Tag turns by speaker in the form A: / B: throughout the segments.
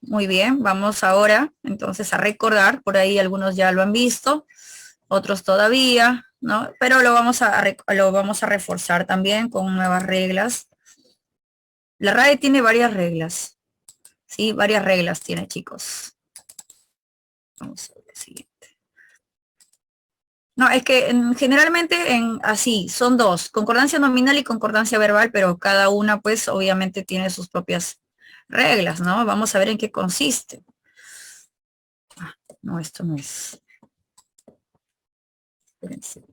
A: Muy bien, vamos ahora entonces a recordar, por ahí algunos ya lo han visto, otros todavía, ¿no? Pero lo vamos a reforzar también con nuevas reglas. La RAE tiene varias reglas, ¿sí? Varias reglas tiene, chicos. Vamos a ver el siguiente. No, es que generalmente así, son dos, concordancia nominal y concordancia verbal, pero cada una pues obviamente tiene sus propias reglas, ¿no? Vamos a ver en qué consiste. No, esto no es. Espérense.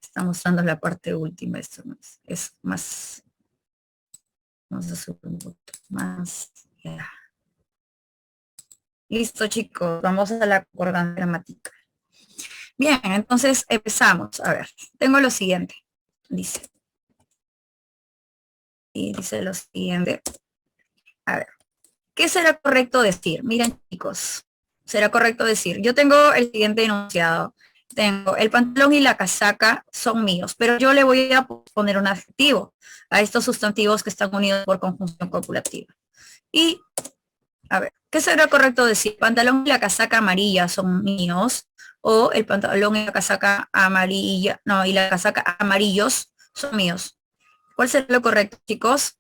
A: Está mostrando la parte última, esto no es más, vamos a subir un poco más, ya. Listo, chicos, vamos a la concordancia gramática. Bien, entonces empezamos. A ver, tengo lo siguiente. Dice, y dice lo siguiente. A ver, ¿qué será correcto decir? Miren, chicos, será correcto decir. Yo tengo el siguiente enunciado. Tengo el pantalón y la casaca son míos, pero yo le voy a poner un adjetivo a estos sustantivos que están unidos por conjunción copulativa. Y, a ver, ¿qué será correcto decir? Pantalón y la casaca amarilla son míos, o el pantalón y la casaca amarilla, no, y la casaca amarillos son míos. ¿Cuál será lo correcto, chicos?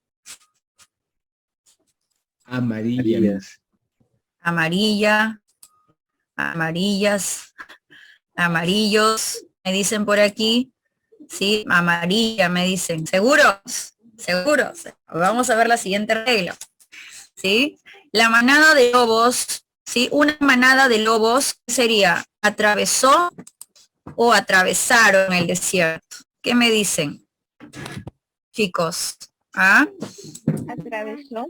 B: Amarillas.
A: Amarilla, amarillas, amarillos, me dicen por aquí, sí, amarilla, me dicen, ¿seguros? Seguros. Vamos a ver la siguiente regla, ¿sí? La manada de lobos, ¿sí? Una manada de lobos sería atravesó o atravesaron el desierto. ¿Qué me dicen, chicos? ¿Ah?
C: Atravesó.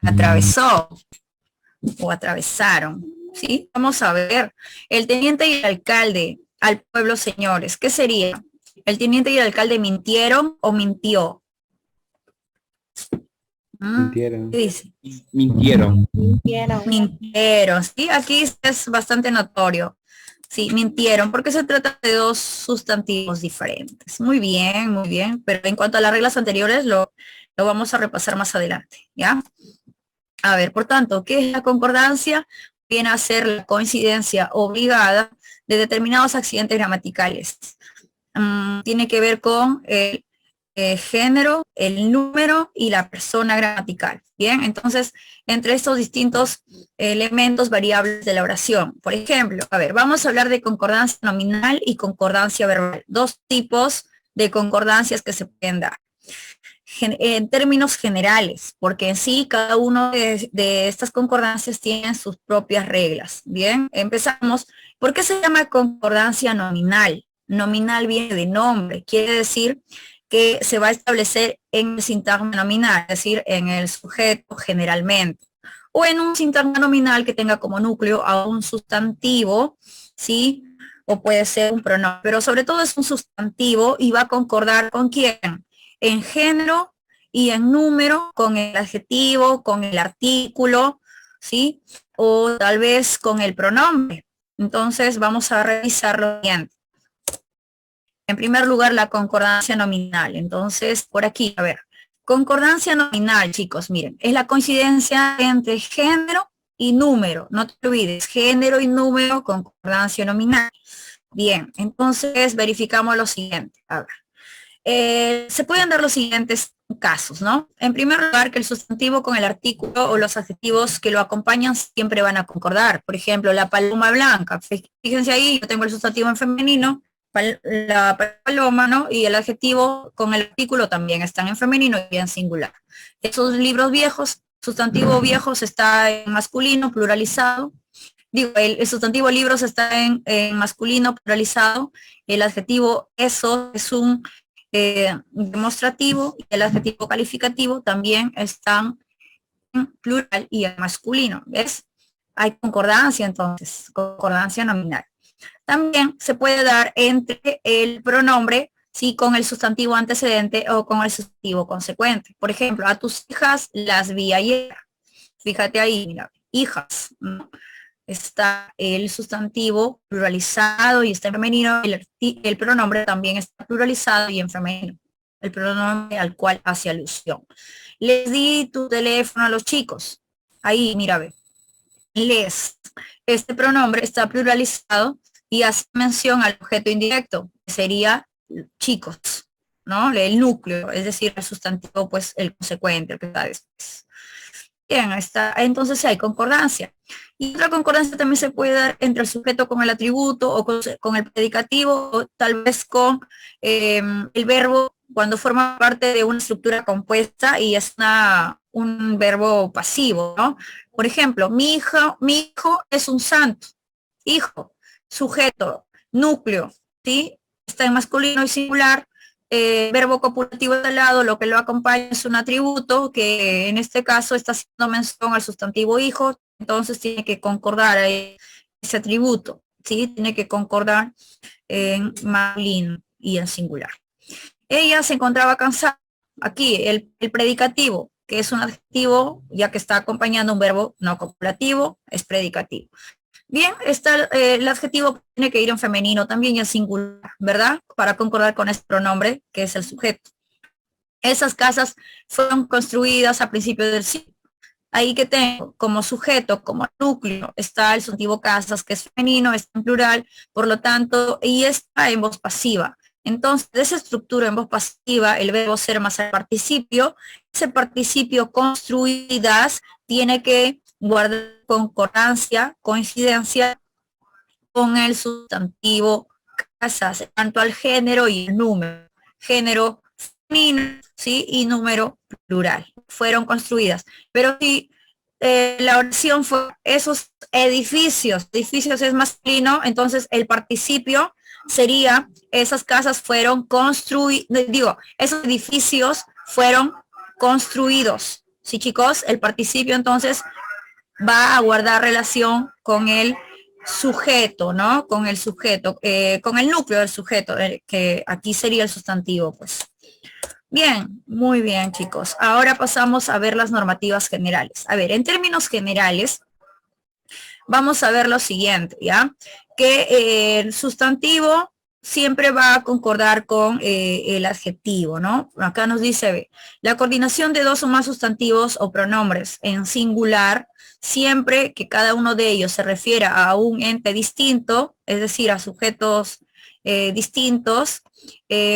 A: Atravesó o atravesaron, ¿sí? Vamos a ver. El teniente y el alcalde al pueblo, señores, ¿qué sería? ¿El teniente y el alcalde mintieron o mintió?
B: Mintieron.
A: ¿Qué dice?
B: Mintieron.
C: Mintieron.
A: Mintieron, ¿sí? Aquí es bastante notorio. Sí, mintieron, porque se trata de dos sustantivos diferentes. Muy bien, pero en cuanto a las reglas anteriores, lo vamos a repasar más adelante, ¿ya? A ver, por tanto, ¿qué es la concordancia? Viene a ser la coincidencia obligada de determinados accidentes gramaticales. Tiene que ver con el género, el número y la persona gramatical. Bien, entonces, entre estos distintos elementos variables de la oración. Por ejemplo, a ver, vamos a hablar de concordancia nominal y concordancia verbal. Dos tipos de concordancias que se pueden dar en términos generales, porque en sí cada uno de estas concordancias tiene sus propias reglas. Bien, empezamos. ¿Por qué se llama concordancia nominal? Nominal viene de nombre, quiere decir que se va a establecer en el sintagma nominal, es decir, en el sujeto generalmente, o en un sintagma nominal que tenga como núcleo a un sustantivo, ¿sí? O puede ser un pronombre, pero sobre todo es un sustantivo y va a concordar con quién, en género y en número con el adjetivo, con el artículo, ¿sí? O tal vez con el pronombre. Entonces vamos a revisar lo siguiente. En primer lugar, la concordancia nominal. Entonces, por aquí, a ver. Concordancia nominal, chicos, miren, es la coincidencia entre género y número. No te olvides, género y número, concordancia nominal. Bien, entonces verificamos lo siguiente. A ver. Se pueden dar los siguientes casos, ¿no? En primer lugar, que el sustantivo con el artículo o los adjetivos que lo acompañan siempre van a concordar. Por ejemplo, la paloma blanca. Fíjense ahí, yo tengo el sustantivo en femenino, la paloma, ¿no? Y el adjetivo con el artículo también están en femenino y en singular. Esos libros viejos, sustantivo viejos está en masculino, pluralizado. Digo, el sustantivo libros está en masculino, pluralizado. El adjetivo eso es un demostrativo y el adjetivo calificativo también están en plural y en masculino. ¿Ves? Hay concordancia entonces, concordancia nominal. También se puede dar entre el pronombre, sí, con el sustantivo antecedente o con el sustantivo consecuente. Por ejemplo, a tus hijas las vi ayer. Fíjate ahí, mira, hijas, ¿no? Está el sustantivo pluralizado y está en femenino, el pronombre también está pluralizado y en femenino. el pronombre al cual hace alusión. Les di tu teléfono a los chicos. Ahí, mira, ve. Les. Este pronombre está pluralizado y hace mención al objeto indirecto, que sería chicos, ¿no? El núcleo, es decir, el sustantivo, pues el consecuente, el que está después. Bien, entonces hay concordancia. Y otra concordancia también se puede dar entre el sujeto con el atributo o con el predicativo, o tal vez con el verbo cuando forma parte de una estructura compuesta y es un verbo pasivo, ¿no? Por ejemplo, mi hijo es un santo. Hijo, sujeto, núcleo, ¿sí? Está en masculino y singular. Verbo copulativo de lado, lo que lo acompaña es un atributo que en este caso está haciendo mención al sustantivo hijo, entonces tiene que concordar ese atributo, ¿sí? Tiene que concordar en masculino y en singular. Ella se encontraba cansada. Aquí el predicativo, que es un adjetivo, ya que está acompañando un verbo no copulativo, es predicativo. Bien, está el adjetivo tiene que ir en femenino también y en singular, ¿verdad? Para concordar con este pronombre, que es el sujeto. Esas casas fueron construidas a principios del siglo. Ahí que tengo como sujeto, como núcleo, está el sustantivo casas, que es femenino, está en plural, por lo tanto, y está en voz pasiva. Entonces, de esa estructura en voz pasiva, el verbo ser más el participio, ese participio construidas tiene que guardar concordancia, coincidencia con el sustantivo casas, tanto al género y el número. Género femenino, ¿sí? Y número plural. Fueron construidas. Pero si la oración fue esos edificios es masculino, entonces el participio sería esas casas fueron construidas, esos edificios fueron construidos. Sí, chicos, el participio entonces va a guardar relación con el sujeto, ¿no? Con el sujeto, con el núcleo del sujeto, que aquí sería el sustantivo, pues. Bien, muy bien, chicos. Ahora pasamos a ver las normativas generales. A ver, en términos generales, vamos a ver lo siguiente, ¿ya? Que el sustantivo siempre va a concordar con el adjetivo, ¿no? Acá nos dice, ve, la coordinación de dos o más sustantivos o pronombres en singular, siempre que cada uno de ellos se refiera a un ente distinto, es decir, a sujetos distintos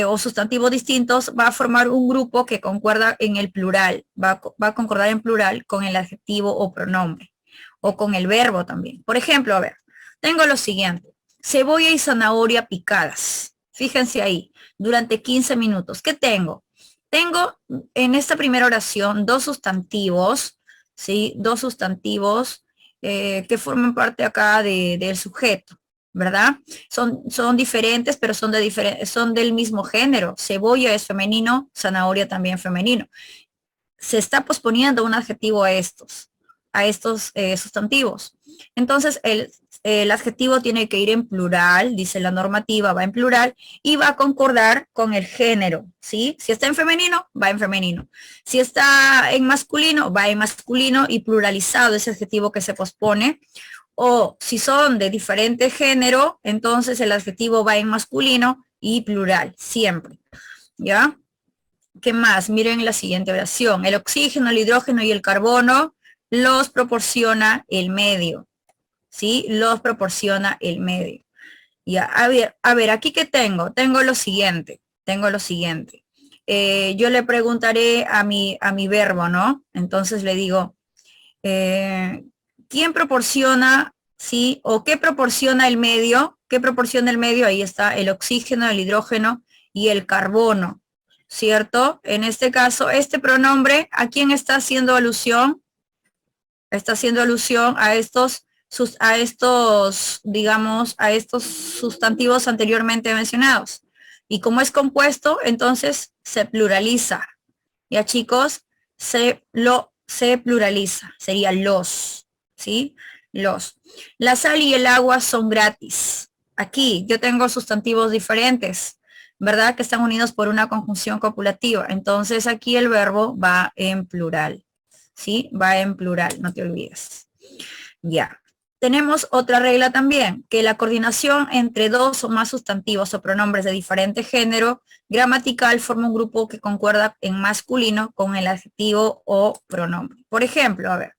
A: o sustantivos distintos, va a formar un grupo que concuerda en el plural, va a concordar en plural con el adjetivo o pronombre, o con el verbo también. Por ejemplo, a ver, tengo lo siguiente. Cebolla y zanahoria picadas. Fíjense ahí, durante 15 minutos. ¿Qué tengo? Tengo en esta primera oración dos sustantivos, ¿sí? Dos sustantivos que forman parte acá del sujeto, ¿verdad? Son diferentes, pero son del mismo género. Cebolla es femenino, zanahoria también femenino. Se está posponiendo un adjetivo a estos sustantivos. Entonces, el adjetivo tiene que ir en plural, dice la normativa, va en plural y va a concordar con el género, ¿sí? Si está en femenino, va en femenino. Si está en masculino, va en masculino y pluralizado ese adjetivo que se pospone. O si son de diferente género, entonces el adjetivo va en masculino y plural, siempre, ¿ya? ¿Qué más? Miren la siguiente oración. El oxígeno, el hidrógeno y el carbono los proporciona el medio, ¿sí? Los proporciona el medio. Ya, a ver, aquí que tengo lo siguiente, yo le preguntaré a mi verbo, ¿no? Entonces le digo, ¿quién proporciona, sí? ¿O qué proporciona el medio? ¿Qué proporciona el medio? Ahí está el oxígeno, el hidrógeno y el carbono, ¿cierto? En este caso, este pronombre, ¿a quién está haciendo alusión? Está haciendo alusión a estos, digamos, a estos sustantivos anteriormente mencionados. Y como es compuesto, entonces se pluraliza. Ya, chicos, se pluraliza. Sería los, ¿sí? Los. La sal y el agua son gratis. Aquí yo tengo sustantivos diferentes, ¿verdad? Que están unidos por una conjunción copulativa. Entonces aquí el verbo va en plural, ¿sí? Va en plural, no te olvides. Ya. tenemos otra regla también, que la coordinación entre dos o más sustantivos o pronombres de diferente género gramatical forma un grupo que concuerda en masculino con el adjetivo o pronombre. Por ejemplo, a ver,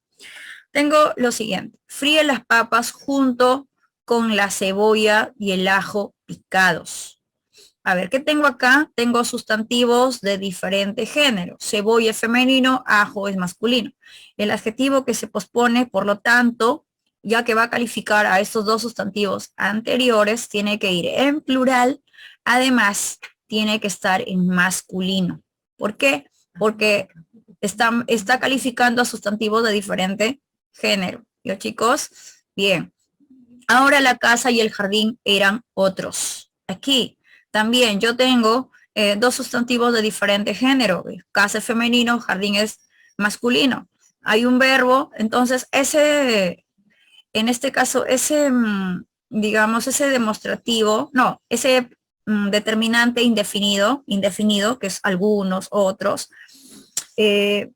A: tengo lo siguiente, fríe las papas junto con la cebolla y el ajo picados. A ver, ¿qué tengo acá? Tengo sustantivos de diferente género. Cebolla es femenino, ajo es masculino. El adjetivo que se pospone, por lo tanto, ya que va a calificar a estos dos sustantivos anteriores, tiene que ir en plural. Además, tiene que estar en masculino. ¿Por qué? Porque está calificando a sustantivos de diferente género. ¿Yo, chicos? Bien. Ahora la casa y el jardín eran otros. Aquí también yo tengo dos sustantivos de diferente género. Casa es femenino, jardín es masculino. Hay un verbo, entonces en este caso, digamos, ese demostrativo, no, ese determinante indefinido, que es algunos, otros,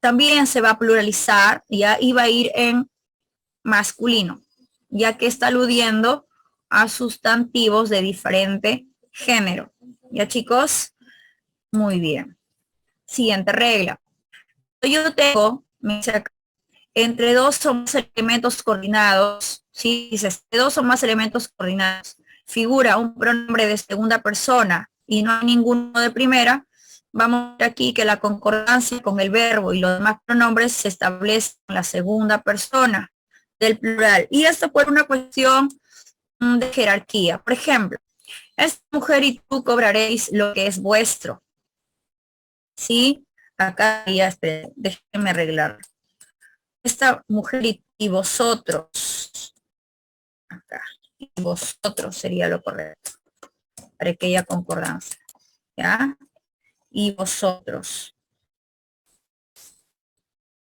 A: también se va a pluralizar, ya, y va a ir en masculino, ya que está aludiendo a sustantivos de diferente género. ¿Ya, chicos? Muy bien. Siguiente regla. Yo tengo, me dice acá, entre dos o más elementos coordinados, si dices dos o más elementos coordinados, figura un pronombre de segunda persona y no hay ninguno de primera, vamos a ver aquí que la concordancia con el verbo y los demás pronombres se establece en la segunda persona del plural. Y esto por una cuestión de jerarquía. Por ejemplo, esta mujer y tú cobraréis lo que es vuestro. ¿Sí? Acá ya, déjenme arreglar. Esta mujer y vosotros. Acá. Y vosotros sería lo correcto. Para que haya concordancia. ¿Ya? Y vosotros.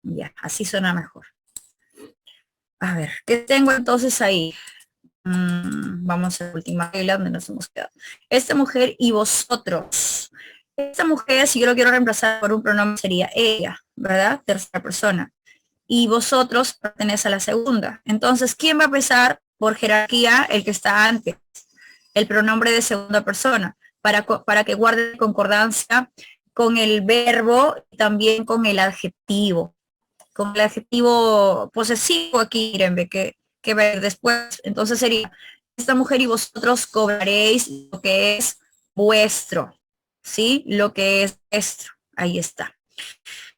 A: Ya, así suena mejor. A ver, ¿qué tengo entonces ahí? Vamos a la última regla donde nos hemos quedado. Esta mujer y vosotros. Esta mujer, si yo lo quiero reemplazar por un pronombre, sería ella, ¿verdad? Tercera persona. Y vosotros pertenece a la segunda. Entonces, ¿quién va a empezar por jerarquía? El que está antes, el pronombre de segunda persona, para que guarde concordancia con el verbo y también con el adjetivo. Con el adjetivo posesivo aquí, miren, que ver después. Entonces sería, esta mujer y vosotros cobraréis lo que es vuestro, ¿sí? Lo que es vuestro. Ahí está.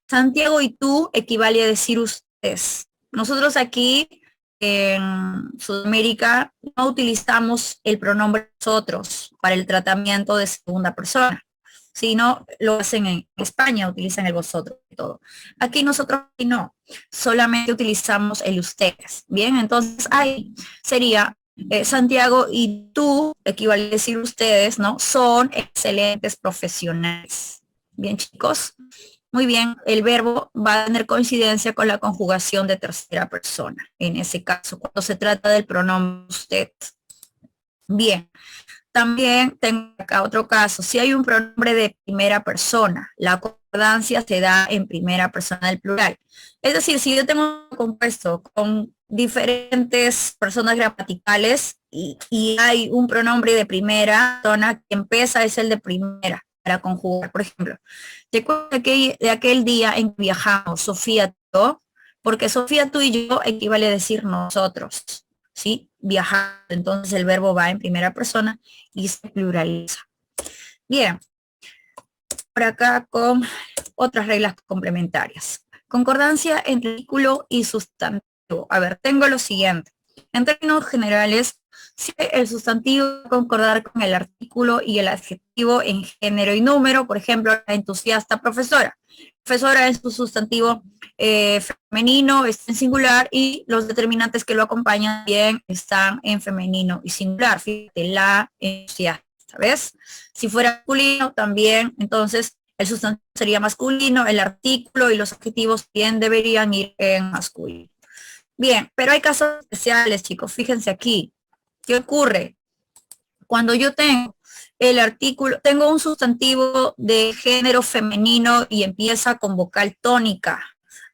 A: Santiago y tú equivale a decir ustedes. Nosotros aquí en Sudamérica no utilizamos el pronombre nosotros para el tratamiento de segunda persona, sino lo hacen en España, utilizan el vosotros y todo. Aquí nosotros no, solamente utilizamos el ustedes. Bien, entonces ahí sería Santiago y tú, equivale a decir ustedes, ¿no? Son excelentes profesionales. Bien, chicos. Muy bien, el verbo va a tener coincidencia con la conjugación de tercera persona. En ese caso, cuando se trata del pronombre usted. Bien. También tengo acá otro caso. Si hay un pronombre de primera persona, la concordancia se da en primera persona del plural. Es decir, si yo tengo un compuesto con diferentes personas gramaticales y hay un pronombre de primera persona, quien pesa es el de primera para conjugar. Por ejemplo, recuerdo de aquel día en que viajamos, Sofía, tú, porque Sofía, tú y yo equivale a decir nosotros. ¿Sí? Viajar, entonces el verbo va en primera persona y se pluraliza. Bien, por acá con otras reglas complementarias. Concordancia entre artículo y sustantivo. A ver, tengo lo siguiente. En términos generales, si el sustantivo va a concordar con el artículo y el adjetivo en género y número, por ejemplo, la entusiasta profesora. Profesora es su sustantivo femenino, está en singular y los determinantes que lo acompañan bien están en femenino y singular. Fíjate, la entusiasta, ¿ves? Si fuera masculino también, entonces el sustantivo sería masculino, el artículo y los adjetivos bien deberían ir en masculino. Bien, pero hay casos especiales, chicos. Fíjense aquí. ¿Qué ocurre? Cuando yo tengo el artículo, tengo un sustantivo de género femenino y empieza con vocal tónica,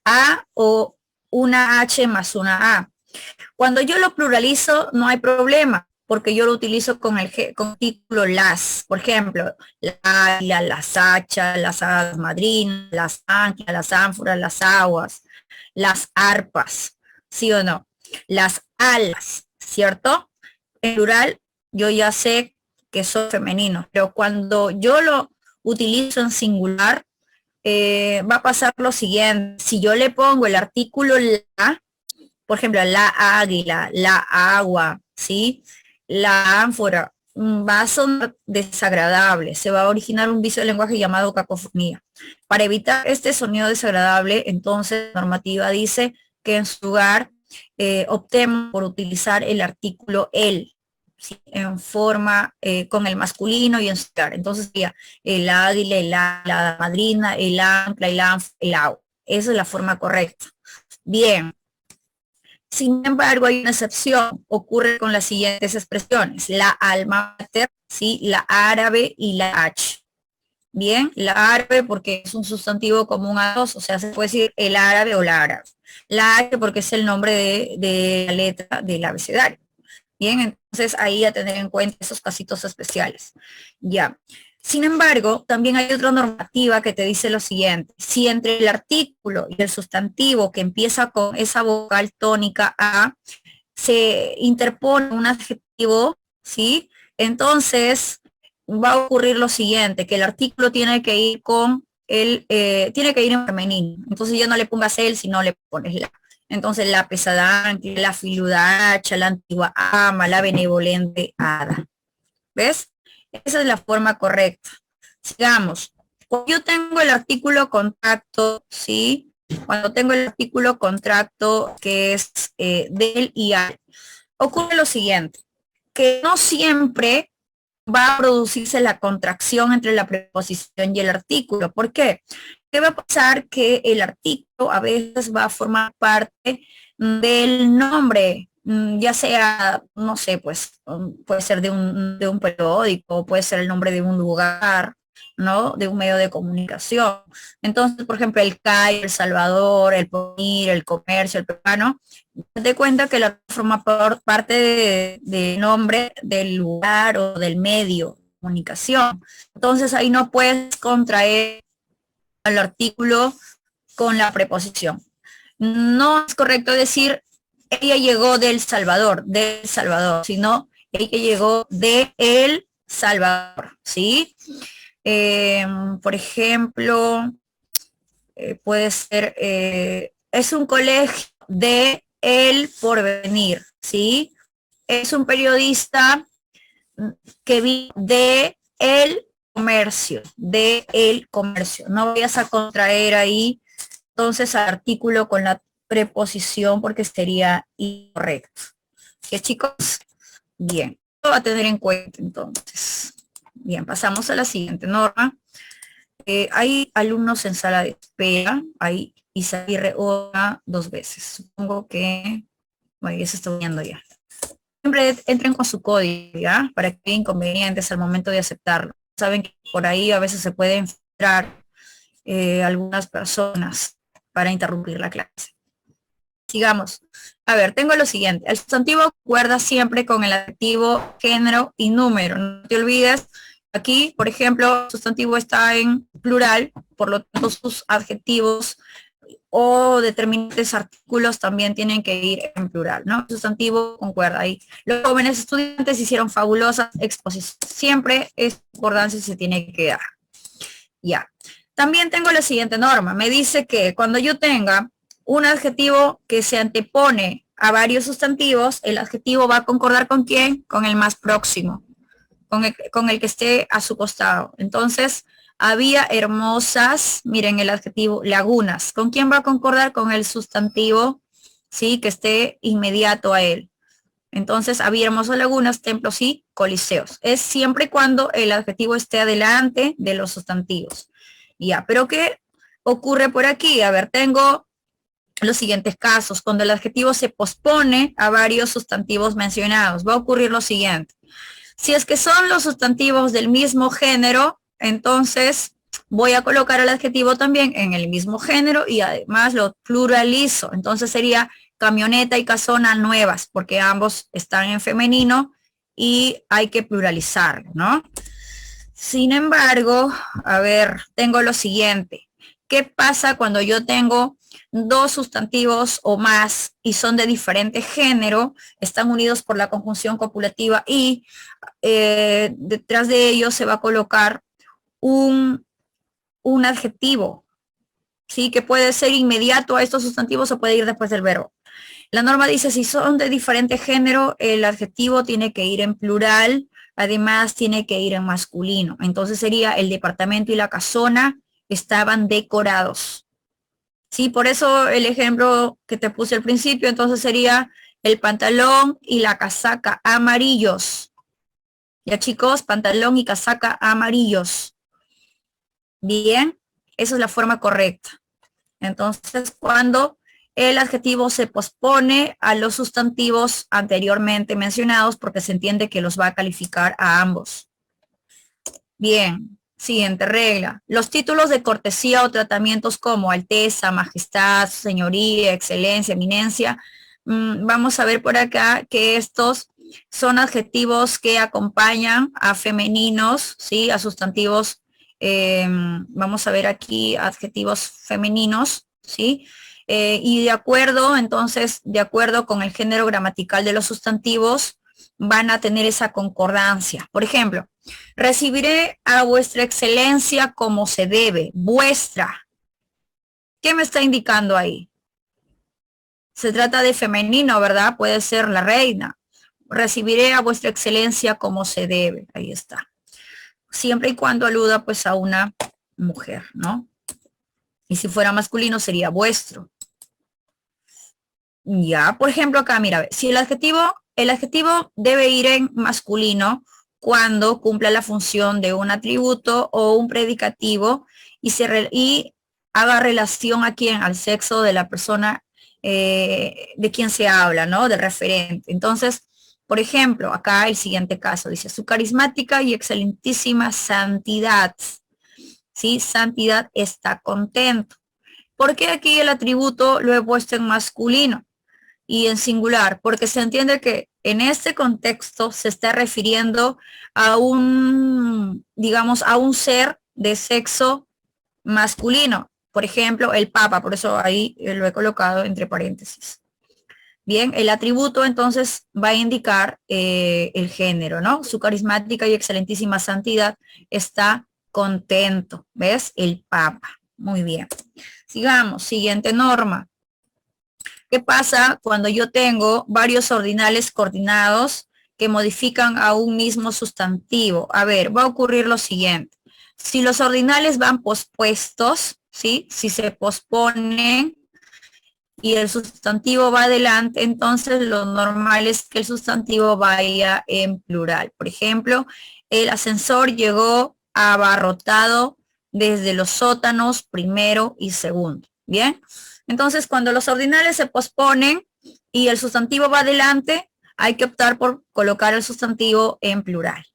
A: A o una H más una A. Cuando yo lo pluralizo, no hay problema, porque yo lo utilizo con el artículo las. Por ejemplo, la águila, las hachas, las hadas madrinas, las anclas, las ánforas, las aguas, las arpas, ¿sí o no? Las alas, ¿cierto? En plural, yo ya sé que son femeninos, pero cuando yo lo utilizo en singular, va a pasar lo siguiente. Si yo le pongo el artículo la, por ejemplo, la águila, la agua, ¿sí? La ánfora, va a sonar desagradable, se va a originar un vicio de lenguaje llamado cacofonía. Para evitar este sonido desagradable, entonces la normativa dice que en su lugar optemos por utilizar el artículo el, ¿sí? En forma con el masculino y en singular. Entonces sería el águila, la madrina, el ancla, el ánfora, el agua. Esa es la forma correcta. Bien. Sin embargo, hay una excepción. Ocurre con las siguientes expresiones. La alma mater, ¿sí? La árabe y la H. Bien, la árabe porque es un sustantivo común a dos, o sea, se puede decir el árabe o la árabe. La H porque es el nombre de la letra del abecedario. Bien, entonces ahí a tener en cuenta esos casitos especiales. Ya. Sin embargo, también hay otra normativa que te dice lo siguiente. Si entre el artículo y el sustantivo que empieza con esa vocal tónica A se interpone un adjetivo, ¿sí? Entonces va a ocurrir lo siguiente, que el artículo tiene que ir con tiene que ir en femenino. Entonces ya no le pongas él, sino le pones la. Entonces la pesada, la filuda hacha, la antigua ama, la benevolente hada. ¿Ves? Esa es la forma correcta. Sigamos. Cuando yo tengo el artículo contacto, ¿sí? Cuando tengo el artículo contracto que es del y al, ocurre lo siguiente, que no siempre va a producirse la contracción entre la preposición y el artículo. ¿Por qué? ¿Qué va a pasar? Que el artículo a veces va a formar parte del nombre, ya sea, no sé, pues puede ser de un periódico, puede ser el nombre de un lugar, ¿no? De un medio de comunicación. Entonces, por ejemplo, el CAI, El Salvador, el Porvenir, el Comercio, el Peruano, te cuenta que la forma parte de nombre del lugar o del medio de comunicación. Entonces ahí no puedes contraer al artículo con la preposición. No es correcto decir ella llegó del Salvador, sino ella llegó de El Salvador, ¿sí? Por ejemplo, puede ser, es un colegio de El Porvenir, ¿sí? Es un periodista que vive de El Comercio, No vayas a contraer ahí entonces al artículo con la preposición porque sería incorrecto. ¿Qué, chicos? Bien, lo va a tener en cuenta entonces. Bien, pasamos a la siguiente norma. Hay alumnos en sala de espera, hay Isaguirre Oda 2 veces. Supongo que, bueno, ya se está viendo ya. Siempre entren con su código, ¿ya? Para que haya inconvenientes al momento de aceptarlo. Saben que por ahí a veces se pueden filtrar algunas personas para interrumpir la clase. Sigamos. A ver, tengo lo siguiente. El sustantivo concuerda siempre con el adjetivo, género y número. No te olvides, aquí, por ejemplo, el sustantivo está en plural, por lo tanto sus adjetivos o determinantes artículos también tienen que ir en plural, ¿no? El sustantivo concuerda ahí. Los jóvenes estudiantes hicieron fabulosas exposiciones. Siempre esta concordancia se tiene que dar. Ya. También tengo la siguiente norma. Me dice que cuando yo tenga un adjetivo que se antepone a varios sustantivos, el adjetivo va a concordar ¿con quién? Con el más próximo, con el que esté a su costado. Entonces, había hermosas, miren el adjetivo, lagunas. ¿Con quién va a concordar? Con el sustantivo, ¿sí? Que esté inmediato a él. Entonces, había hermosas lagunas, templos y coliseos. Es siempre y cuando el adjetivo esté adelante de los sustantivos. Ya, pero ¿qué ocurre por aquí? A ver, tengo los siguientes casos. Cuando el adjetivo se pospone a varios sustantivos mencionados, va a ocurrir lo siguiente. Si es que son los sustantivos del mismo género, entonces voy a colocar el adjetivo también en el mismo género y además lo pluralizo. Entonces sería camioneta y casona nuevas, porque ambos están en femenino y hay que pluralizar, ¿no? Sin embargo, a ver, tengo lo siguiente. ¿Qué pasa cuando yo tengo dos sustantivos o más y son de diferente género, están unidos por la conjunción copulativa y detrás de ellos se va a colocar un adjetivo, ¿sí? Que puede ser inmediato a estos sustantivos o puede ir después del verbo. La norma dice, si son de diferente género, el adjetivo tiene que ir en plural, además tiene que ir en masculino. Entonces sería el departamento y la casona estaban decorados. Sí, por eso el ejemplo que te puse al principio, entonces sería el pantalón y la casaca amarillos. Ya chicos, pantalón y casaca amarillos. Bien, esa es la forma correcta. Entonces, cuando el adjetivo se pospone a los sustantivos anteriormente mencionados, porque se entiende que los va a calificar a ambos. Bien, siguiente regla. Los títulos de cortesía o tratamientos como Alteza, Majestad, Señoría, Excelencia, Eminencia, vamos a ver por acá que estos son adjetivos que acompañan a femeninos, ¿sí? A sustantivos, vamos a ver aquí adjetivos femeninos, ¿sí? Y de acuerdo, entonces, de acuerdo con el género gramatical de los sustantivos, van a tener esa concordancia. Por ejemplo, recibiré a vuestra excelencia como se debe, vuestra. ¿Qué me está indicando ahí? Se trata de femenino, ¿verdad? Puede ser la reina. Recibiré a vuestra excelencia como se debe. Ahí está. Siempre y cuando aluda pues a una mujer, ¿no? Y si fuera masculino sería vuestro. Ya, por ejemplo acá, mira, si el adjetivo debe ir en masculino cuando cumpla la función de un atributo o un predicativo y haga relación a quién, al sexo de la persona de quien se habla, ¿no? Del referente. Entonces, por ejemplo, acá el siguiente caso dice, su carismática y excelentísima santidad, ¿sí? Santidad está contento. ¿Por qué aquí el atributo lo he puesto en masculino y en singular? Porque se entiende que en este contexto se está refiriendo a un, digamos, a un ser de sexo masculino. Por ejemplo, el Papa, por eso ahí lo he colocado entre paréntesis. Bien, el atributo entonces va a indicar el género, ¿no? Su carismática y excelentísima santidad está contento, ¿ves? El Papa. Muy bien. Sigamos, siguiente norma. ¿Qué pasa cuando yo tengo varios ordinales coordinados que modifican a un mismo sustantivo? A ver, va a ocurrir lo siguiente. Si los ordinales van pospuestos, ¿sí? Si se posponen y el sustantivo va adelante, entonces lo normal es que el sustantivo vaya en plural. Por ejemplo, el ascensor llegó abarrotado desde los sótanos primero y segundo. ¿Bien? Entonces, cuando los ordinales se posponen y el sustantivo va adelante, hay que optar por colocar el sustantivo en plural.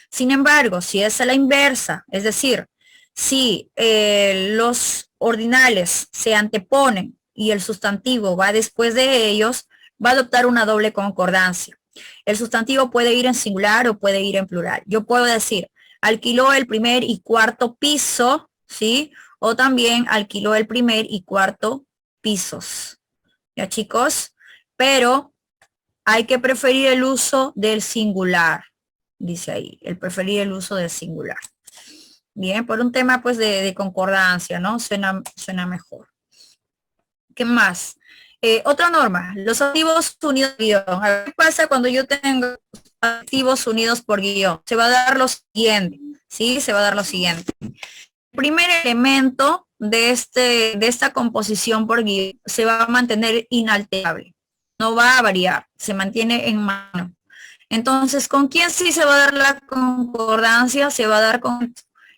A: Sin embargo, si es a la inversa, es decir, si los ordinales se anteponen y el sustantivo va después de ellos, va a adoptar una doble concordancia. El sustantivo puede ir en singular o puede ir en plural. Yo puedo decir, alquiló el primer y cuarto piso, ¿sí? O también alquiló el primer y cuarto pisos. ¿Ya, chicos? Pero hay que preferir el uso del singular, dice ahí, el preferir el uso del singular. Bien, por un tema pues de concordancia, ¿no? Suena mejor. ¿Qué más? Otra norma, los activos unidos por guión. A ver, ¿qué pasa cuando yo tengo activos unidos por guión? Se va a dar lo siguiente, ¿sí? Se va a dar lo siguiente. El primer elemento de esta composición por guión se va a mantener inalterable. No va a variar, se mantiene en mano. Entonces, ¿con quién sí se va a dar la concordancia? Se va a dar con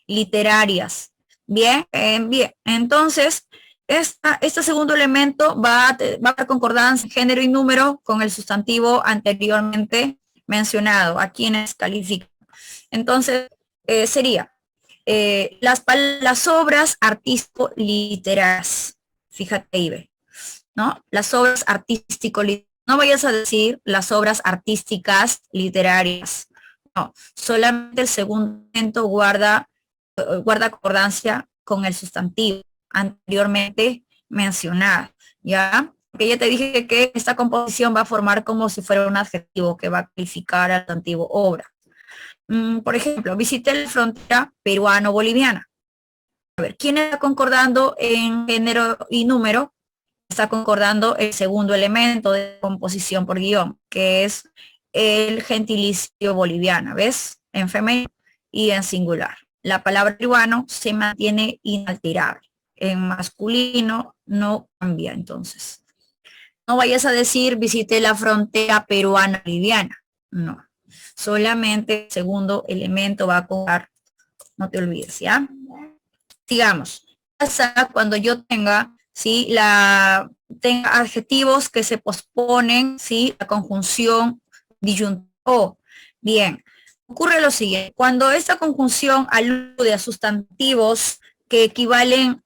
A: literarias. Bien, bien. Entonces, este segundo elemento va a dar concordancia género y número con el sustantivo anteriormente mencionado, a quienes califican. Entonces, sería las obras artístico-literarias. Fíjate ahí, ve. ¿no? Las obras artístico, no vayas a decir las obras artísticas literarias. No, solamente el segundo elemento guarda concordancia con el sustantivo anteriormente mencionado, ¿ya? Porque ya te dije que esta composición va a formar como si fuera un adjetivo que va a calificar al sustantivo obra. Por ejemplo, visité la frontera peruano-boliviana. A ver, ¿quién está concordando en género y número? Está concordando el segundo elemento de composición por guión, que es el gentilicio boliviana, ¿ves? En femenino y en singular. La palabra peruano se mantiene inalterable. En masculino no cambia, entonces. No vayas a decir visité la frontera peruana-boliviana. No. Solamente el segundo elemento va a contar. No te olvides, ¿ya? Sigamos. Pasa cuando yo tenga, ¿sí? Tenga adjetivos que se posponen, ¿sí? La conjunción disyuntivo. Bien. Ocurre lo siguiente. Cuando esta conjunción alude a sustantivos que equivalen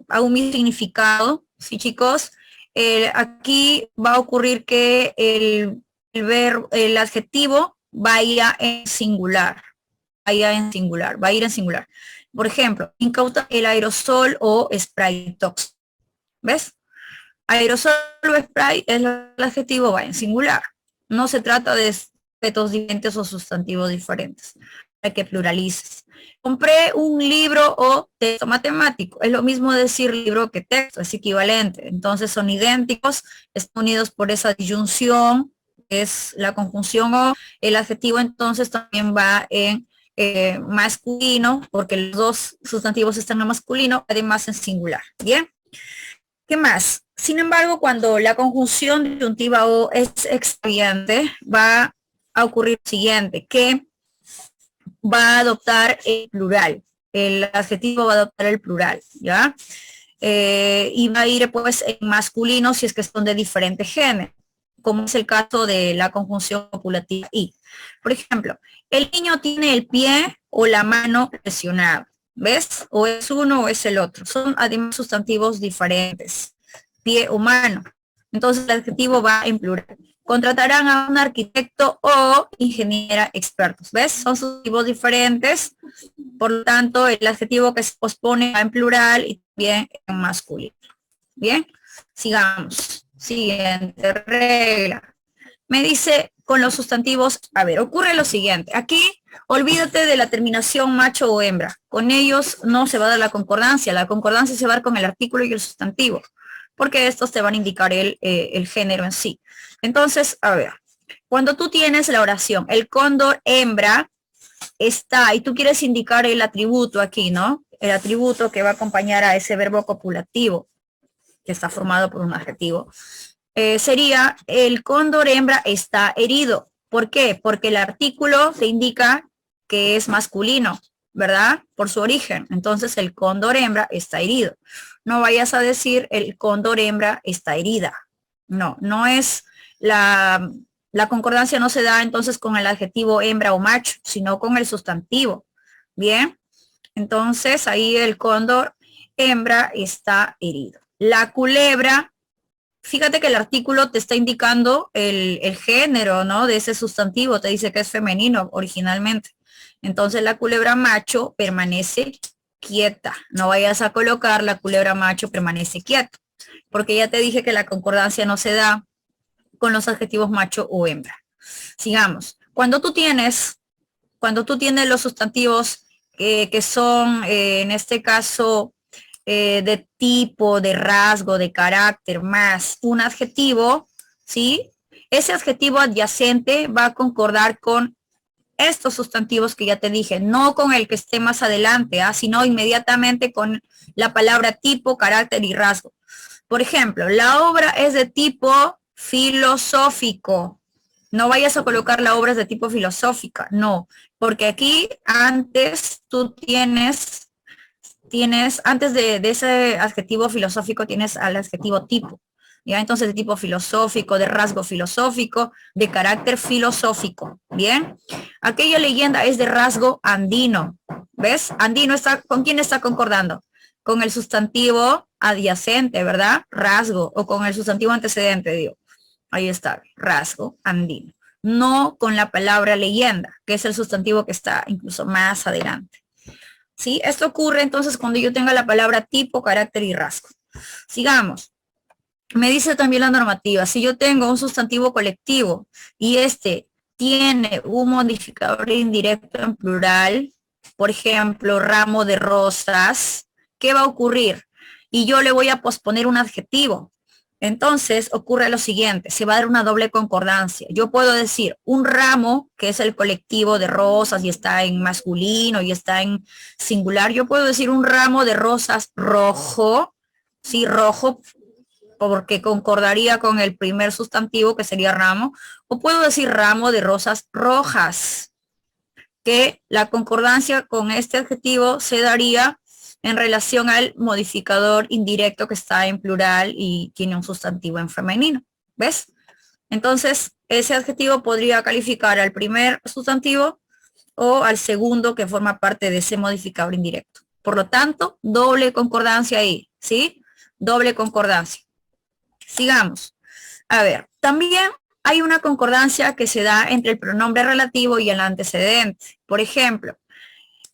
A: a un mismo significado, ¿sí, chicos? Aquí va a ocurrir que el adjetivo vaya en singular. Va a ir en singular. Por ejemplo, incauta el aerosol o spray tóxico. ¿Ves? Aerosol o spray, el adjetivo va en singular. No se trata de objetos diferentes o sustantivos diferentes. Hay que pluralices. Compré un libro o texto matemático. Es lo mismo decir libro que texto, es equivalente. Entonces son idénticos, están unidos por esa disyunción, es la conjunción o el adjetivo, entonces también va en masculino, porque los dos sustantivos están en masculino, además en singular. Bien. ¿Qué más? Sin embargo, cuando la conjunción disyuntiva o es excluyente, va a ocurrir lo siguiente, que va a adoptar el plural. El adjetivo va a adoptar el plural, ¿ya? Y va a ir pues en masculino si es que son de diferente género, como es el caso de la conjunción copulativa y. Por ejemplo, el niño tiene el pie o la mano lesionado, ¿ves? O es uno o es el otro. Son además sustantivos diferentes, pie o mano. Entonces el adjetivo va en plural. Contratarán a un arquitecto o ingeniera expertos, ¿ves? Son sustantivos diferentes, por lo tanto el adjetivo que se pospone va en plural y también en masculino. Bien, sigamos. Siguiente regla. Me dice con los sustantivos, a ver, ocurre lo siguiente. Aquí, olvídate de la terminación macho o hembra. Con ellos no se va a dar la concordancia. La concordancia se va a dar con el artículo y el sustantivo, porque estos te van a indicar el género en sí. Entonces, a ver, cuando tú tienes la oración, el cóndor hembra está, y tú quieres indicar el atributo aquí, ¿no? El atributo que va a acompañar a ese verbo copulativo, que está formado por un adjetivo, sería el cóndor hembra está herido. ¿Por qué? Porque el artículo te indica que es masculino, ¿verdad? Por su origen. Entonces el cóndor hembra está herido. No vayas a decir el cóndor hembra está herida. No, no es la concordancia no se da entonces con el adjetivo hembra o macho, sino con el sustantivo. Bien, entonces ahí el cóndor hembra está herido. La culebra, fíjate que el artículo te está indicando el género, ¿no? De ese sustantivo, te dice que es femenino originalmente. Entonces la culebra macho permanece quieta. No vayas a colocar la culebra macho permanece quieta, porque ya te dije que la concordancia no se da con los adjetivos macho o hembra. Sigamos. Cuando tú tienes los sustantivos que son, en este caso, de tipo, de rasgo, de carácter, más un adjetivo, ¿sí? Ese adjetivo adyacente va a concordar con estos sustantivos que ya te dije, no con el que esté más adelante, sino inmediatamente con la palabra tipo, carácter y rasgo. Por ejemplo, la obra es de tipo filosófico. No vayas a colocar la obra de tipo filosófica, no, porque aquí antes tú tienes antes de ese adjetivo filosófico tienes al adjetivo tipo, ¿ya? Entonces de tipo filosófico, de rasgo filosófico, de carácter filosófico, ¿bien? Aquella leyenda es de rasgo andino, ¿ves? Andino está, ¿con quién está concordando? Con el sustantivo adyacente, ¿verdad? Rasgo, o con el sustantivo antecedente, digo. Ahí está, rasgo andino. No con la palabra leyenda, que es el sustantivo que está incluso más adelante. ¿Sí? Esto ocurre entonces cuando yo tenga la palabra tipo, carácter y rasgo. Sigamos. Me dice también la normativa, si yo tengo un sustantivo colectivo y este tiene un modificador indirecto en plural, por ejemplo, ramo de rosas, ¿qué va a ocurrir? Y yo le voy a posponer un adjetivo. Entonces ocurre lo siguiente, se va a dar una doble concordancia. Yo puedo decir un ramo, que es el colectivo de rosas y está en masculino y está en singular. Yo puedo decir un ramo de rosas rojo, sí, rojo, porque concordaría con el primer sustantivo que sería ramo, o puedo decir ramo de rosas rojas, que la concordancia con este adjetivo se daría en relación al modificador indirecto que está en plural y tiene un sustantivo en femenino. ¿Ves? Entonces, ese adjetivo podría calificar al primer sustantivo o al segundo que forma parte de ese modificador indirecto. Por lo tanto, doble concordancia ahí, ¿sí? Doble concordancia. Sigamos. A ver, también hay una concordancia que se da entre el pronombre relativo y el antecedente. Por ejemplo,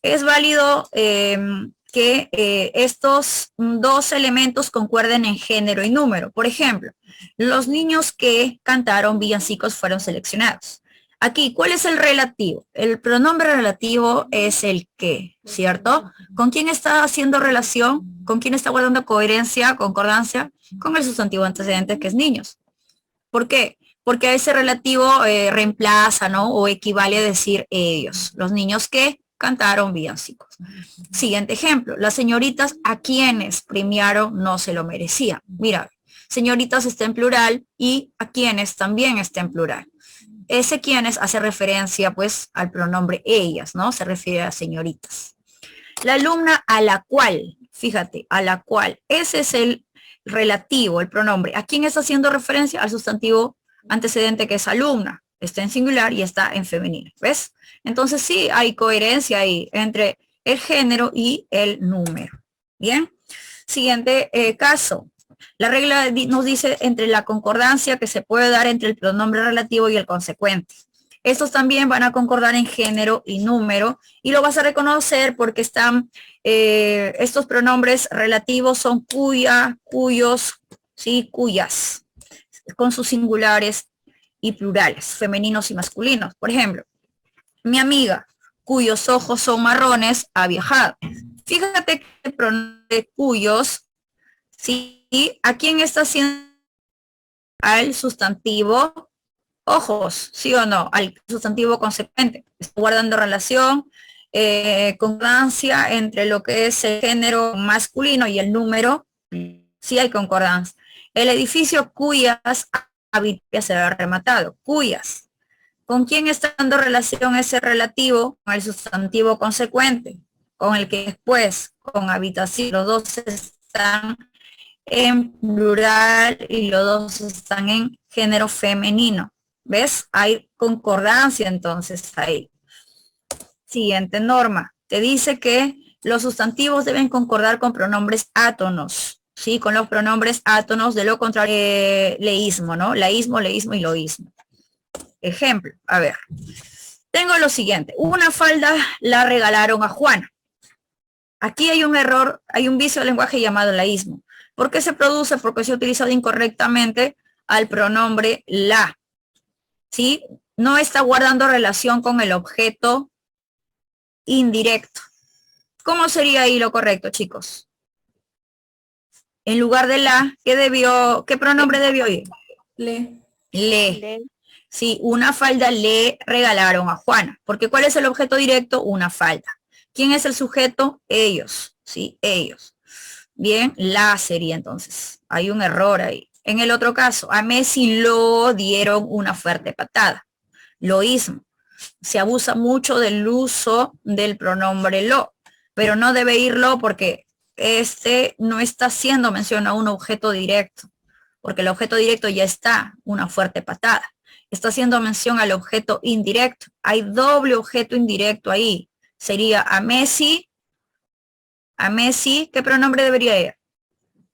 A: es válido que estos dos elementos concuerden en género y número. Por ejemplo, los niños que cantaron villancicos fueron seleccionados. Aquí, ¿cuál es el relativo? El pronombre relativo es el que, ¿cierto? ¿Con quién está haciendo relación? ¿Con quién está guardando coherencia, concordancia? Con el sustantivo antecedente, que es niños. ¿Por qué? Porque a ese relativo reemplaza, ¿no? O equivale a decir ellos, los niños que cantaron villancicos. Siguiente ejemplo, las señoritas a quienes premiaron no se lo merecían. Mira, señoritas está en plural y a quienes también está en plural. Ese quienes hace referencia pues al pronombre ellas, ¿no? Se refiere a señoritas. La alumna a la cual, fíjate, a la cual, ese es el relativo, el pronombre. ¿A quién está haciendo referencia? Al sustantivo antecedente que es alumna. Está en singular y está en femenino. ¿Ves? Entonces sí hay coherencia ahí entre el género y el número. Bien. Siguiente caso. La regla nos dice entre la concordancia que se puede dar entre el pronombre relativo y el consecuente. Estos también van a concordar en género y número y lo vas a reconocer porque están, estos pronombres relativos son cuya, cuyos, sí, cuyas, con sus singulares y plurales, femeninos y masculinos. Por ejemplo, mi amiga, cuyos ojos son marrones, ha viajado. Fíjate que el pronombre cuyos, sí, ¿a quién está haciendo? Al sustantivo ojos, ¿sí o no? Al sustantivo consecuente. Está guardando relación, concordancia entre lo que es el género masculino y el número. Sí hay concordancia. El edificio cuyas había será rematado. Cuyas. ¿Con quién está dando relación ese relativo? Con el sustantivo consecuente, con el que después, con habitación, los dos están en plural y los dos están en género femenino. ¿Ves? Hay concordancia entonces ahí. Siguiente norma. Te dice que los sustantivos deben concordar con pronombres átonos. ¿Sí? Con los pronombres átonos, de lo contrario, leísmo, ¿no? Laísmo, leísmo y loísmo. Ejemplo, a ver. Tengo lo siguiente. Una falda la regalaron a Juana. Aquí hay un error, hay un vicio de lenguaje llamado laísmo. ¿Por qué se produce? Porque se ha utilizado incorrectamente al pronombre la. ¿Sí? No está guardando relación con el objeto indirecto. ¿Cómo sería ahí lo correcto, chicos? En lugar de la, ¿qué pronombre debió ir?
D: Le.
A: Le. Sí, una falda le regalaron a Juana. Porque ¿cuál es el objeto directo? Una falda. ¿Quién es el sujeto? Ellos. Sí, ellos. Bien, la sería entonces. Hay un error ahí. En el otro caso, a Messi lo dieron una fuerte patada. Loísmo. Se abusa mucho del uso del pronombre lo, pero no debe ir lo porque este no está haciendo mención a un objeto directo, porque el objeto directo ya está, una fuerte patada. Está haciendo mención al objeto indirecto. Hay doble objeto indirecto ahí. Sería a Messi, ¿qué pronombre debería ir?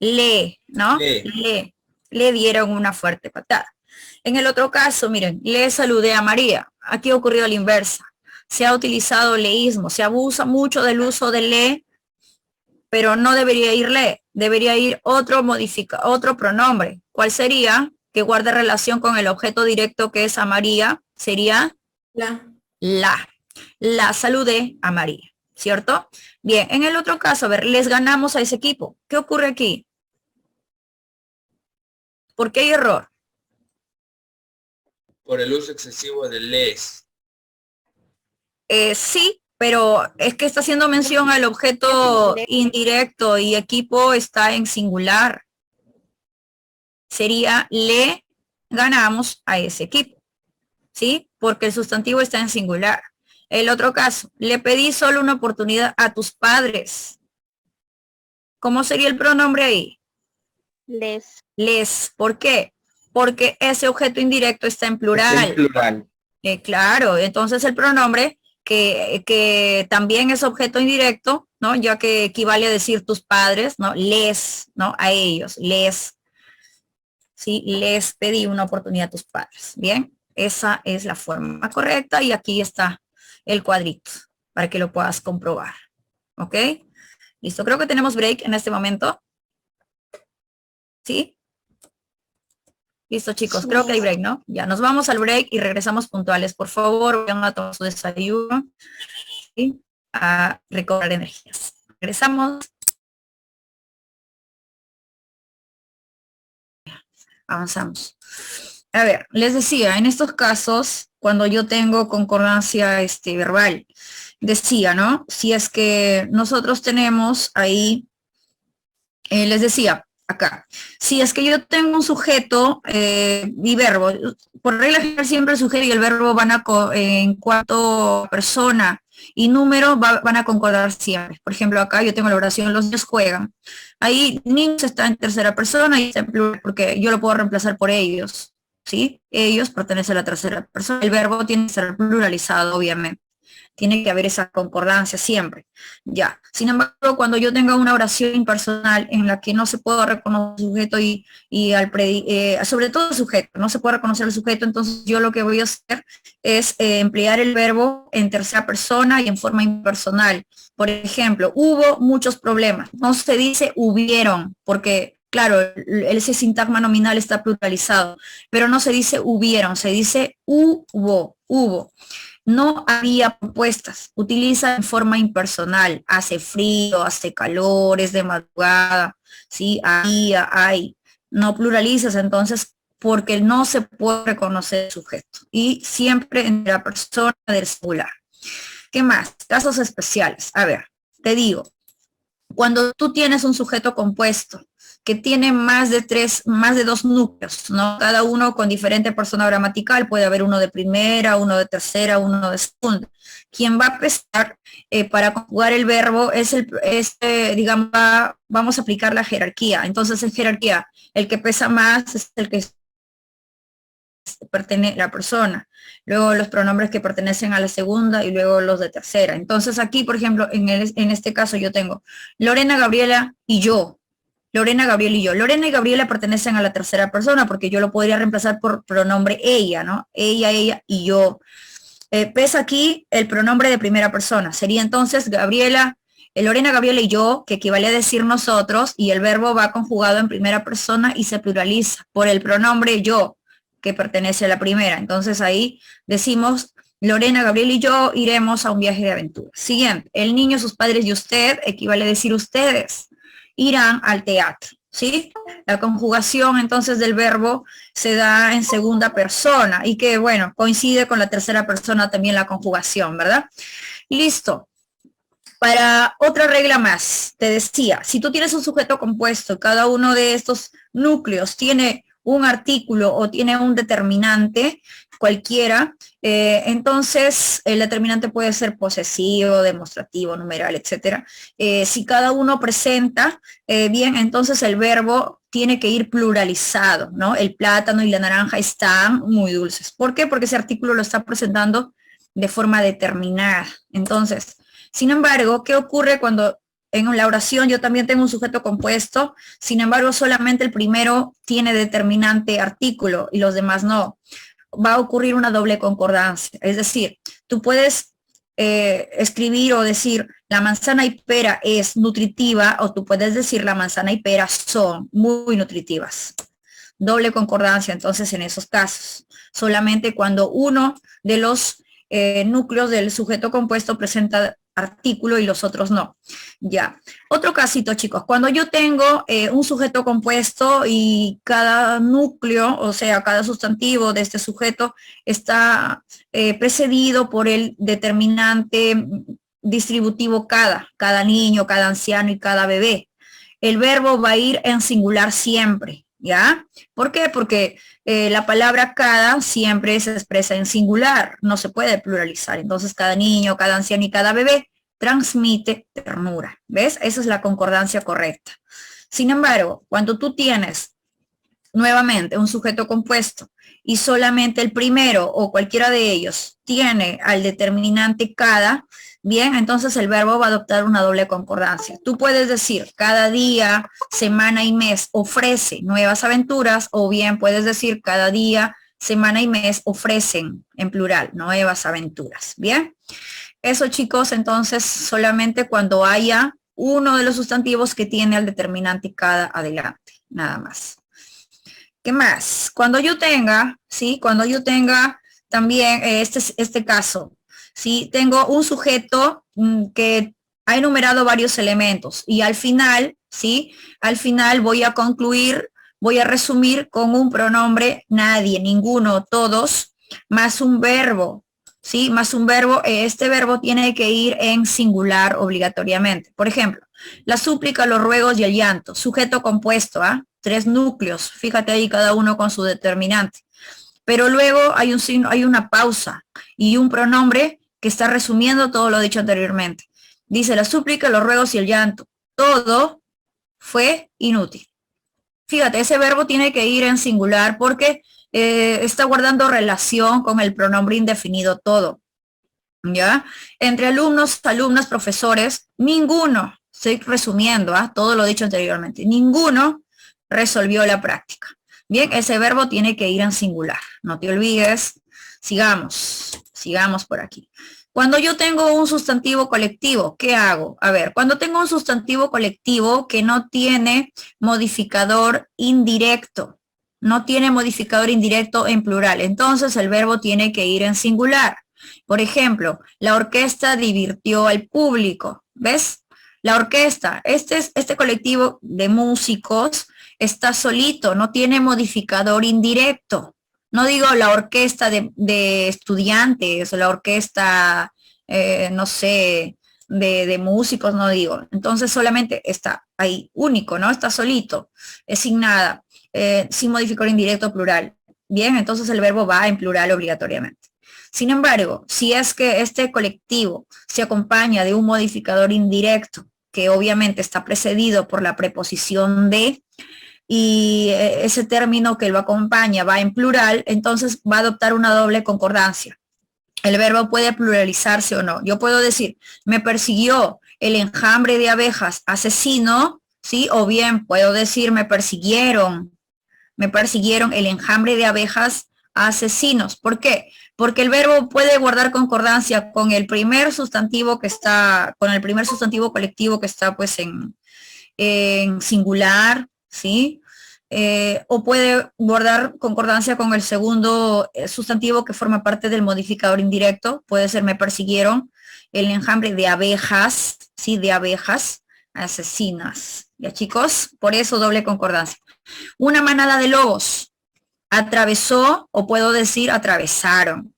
A: Le, ¿no?
B: Le.
A: Le dieron una fuerte patada. En el otro caso, miren, le saludé a María. Aquí ha ocurrido la inversa. Se ha utilizado leísmo, se abusa mucho del uso de le, pero no debería ir le, debería ir otro pronombre. ¿Cuál sería? Que guarde relación con el objeto directo que es a María, sería la. La saludé a María, ¿cierto? Bien, en el otro caso, a ver, les ganamos a ese equipo. ¿Qué ocurre aquí? ¿Por qué hay error?
B: Por el uso excesivo de les.
A: Sí, pero es que está haciendo mención al objeto indirecto y equipo está en singular. Sería le ganamos a ese equipo, ¿sí? Porque el sustantivo está en singular. El otro caso, le pedí solo una oportunidad a tus padres. ¿Cómo sería el pronombre ahí?
C: Les.
A: Les. ¿Por qué? Porque ese objeto indirecto está en plural.
B: Es en plural.
A: Claro, entonces el pronombre que también es objeto indirecto, ¿no? Ya que equivale a decir tus padres, ¿no? Les, ¿no? A ellos, les, ¿sí? Les pedí una oportunidad a tus padres. Bien, esa es la forma correcta y aquí está el cuadrito para que lo puedas comprobar. ¿Ok? Listo, creo que tenemos break en este momento. ¿Sí? Listo, chicos,
C: Sí.
A: creo que hay break, ¿no? Ya, nos vamos al break y regresamos puntuales. Por favor, vayan a tomar su desayuno y a recobrar energías. Regresamos. Avanzamos. A ver, les decía, en estos casos, cuando yo tengo concordancia verbal, decía, ¿no? Si es que nosotros tenemos ahí, les decía, acá, si es que yo tengo un sujeto y verbo, por regla general siempre el sujeto y el verbo van a, en cuanto a persona y número van a concordar siempre. Por ejemplo, acá yo tengo la oración, los niños juegan. Ahí niños está en tercera persona y está en plural porque yo lo puedo reemplazar por ellos, ¿sí? Ellos pertenecen a la tercera persona. El verbo tiene que ser pluralizado, obviamente. Tiene que haber esa concordancia siempre. Ya. Sin embargo, cuando yo tenga una oración impersonal en la que no se puede reconocer el sujeto sobre todo el sujeto, no se puede reconocer el sujeto, entonces yo lo que voy a hacer es emplear el verbo en tercera persona y en forma impersonal. Por ejemplo, hubo muchos problemas. No se dice hubieron, porque claro, ese sintagma nominal está pluralizado, pero no se dice hubieron, se dice hubo. No había propuestas, utiliza en forma impersonal, hace frío, hace calor, es de madrugada, ¿sí? Había, hay, no pluralizas entonces porque no se puede reconocer el sujeto y siempre en la persona del singular. ¿Qué más? Casos especiales. A ver, te digo, cuando tú tienes un sujeto compuesto que tiene más de dos núcleos, ¿no? Cada uno con diferente persona gramatical, puede haber uno de primera, uno de tercera, uno de segunda. Quien va a pesar para conjugar el verbo digamos, vamos a aplicar la jerarquía. Entonces, en jerarquía, el que pesa más es el que pertenece la persona, luego los pronombres que pertenecen a la segunda y luego los de tercera. Entonces aquí, por ejemplo, en este caso yo tengo Lorena, Gabriela y yo. Lorena, Gabriela y yo. Lorena y Gabriela pertenecen a la tercera persona porque yo lo podría reemplazar por pronombre ella, ¿no? Ella y yo. Pesa aquí el pronombre de primera persona. Sería entonces Gabriela, Lorena, Gabriela y yo, que equivale a decir nosotros, y el verbo va conjugado en primera persona y se pluraliza por el pronombre yo, que pertenece a la primera. Entonces ahí decimos Lorena, Gabriel y yo iremos a un viaje de aventura. Siguiente, el niño, sus padres y usted, equivale a decir ustedes, irán al teatro, ¿sí? La conjugación entonces del verbo se da en segunda persona y que, bueno, coincide con la tercera persona también la conjugación, ¿verdad? Listo. Para otra regla más, te decía, si tú tienes un sujeto compuesto, cada uno de estos núcleos tiene un artículo o tiene un determinante, cualquiera, entonces el determinante puede ser posesivo, demostrativo, numeral, etcétera. Si cada uno presenta, bien, entonces el verbo tiene que ir pluralizado, ¿no? El plátano y la naranja están muy dulces. ¿Por qué? Porque ese artículo lo está presentando de forma determinada. Entonces, sin embargo, ¿qué ocurre cuando en la oración yo también tengo un sujeto compuesto, sin embargo solamente el primero tiene determinante artículo y los demás no. Va a ocurrir una doble concordancia, es decir, tú puedes escribir o decir la manzana y pera es nutritiva, o tú puedes decir la manzana y pera son muy nutritivas. Doble concordancia entonces en esos casos, solamente cuando uno de los núcleos del sujeto compuesto presenta artículo y los otros no. Ya. Otro casito, chicos, cuando yo tengo un sujeto compuesto y cada núcleo, o sea, cada sustantivo de este sujeto está precedido por el determinante distributivo cada niño, cada anciano y cada bebé. El verbo va a ir en singular siempre, ¿ya? ¿Por qué? Porque la palabra cada siempre se expresa en singular, no se puede pluralizar. Entonces cada niño, cada anciano y cada bebé transmite ternura. ¿Ves? Esa es la concordancia correcta. Sin embargo, cuando tú tienes nuevamente un sujeto compuesto y solamente el primero o cualquiera de ellos tiene al determinante cada, bien, entonces el verbo va a adoptar una doble concordancia. Tú puedes decir cada día, semana y mes ofrece nuevas aventuras, o bien puedes decir cada día, semana y mes ofrecen, en plural, nuevas aventuras. Bien, eso, chicos, entonces solamente cuando haya uno de los sustantivos que tiene al determinante cada adelante, nada más. ¿Qué más? Cuando yo tenga, ¿sí? Cuando yo tenga también este caso, ¿sí? Tengo un sujeto que ha enumerado varios elementos y al final, ¿sí? Al final voy a concluir, voy a resumir con un pronombre nadie, ninguno, todos, más un verbo, ¿sí? Más un verbo, este verbo tiene que ir en singular obligatoriamente. Por ejemplo, la súplica, los ruegos y el llanto, sujeto compuesto, ¿ah? 3 núcleos, fíjate ahí cada uno con su determinante. Pero luego hay un signo, hay una pausa y un pronombre que está resumiendo todo lo dicho anteriormente. Dice la súplica, los ruegos y el llanto. Todo fue inútil. Fíjate, ese verbo tiene que ir en singular porque está guardando relación con el pronombre indefinido todo. ¿Ya? Entre alumnos, alumnas, profesores, ninguno, estoy resumiendo, todo lo dicho anteriormente, ninguno resolvió la práctica. Bien, ese verbo tiene que ir en singular. No te olvides. Sigamos por aquí. Cuando yo tengo un sustantivo colectivo, ¿qué hago? A ver, cuando tengo un sustantivo colectivo que no tiene modificador indirecto, no tiene modificador indirecto en plural, entonces el verbo tiene que ir en singular. Por ejemplo, la orquesta divirtió al público. ¿Ves? La orquesta, este colectivo de músicos está solito, no tiene modificador indirecto. No digo la orquesta de estudiantes o la orquesta, no sé, de músicos, no digo. Entonces solamente está ahí, único, ¿no? Está solito, es sin nada, sin modificador indirecto plural. Bien, entonces el verbo va en plural obligatoriamente. Sin embargo, si es que este colectivo se acompaña de un modificador indirecto, que obviamente está precedido por la preposición de, y ese término que lo acompaña va en plural, entonces va a adoptar una doble concordancia. El verbo puede pluralizarse o no. Yo puedo decir, me persiguió el enjambre de abejas asesino, ¿sí? O bien puedo decir, me persiguieron el enjambre de abejas asesinos. ¿Por qué? Porque el verbo puede guardar concordancia con el primer sustantivo que está, con el primer sustantivo colectivo que está pues en singular, ¿sí? O puede guardar concordancia con el segundo sustantivo que forma parte del modificador indirecto. Puede ser me persiguieron el enjambre de abejas, ¿sí? De abejas asesinas. ¿Ya, chicos? Por eso doble concordancia. Una manada de lobos atravesó, o puedo decir atravesaron.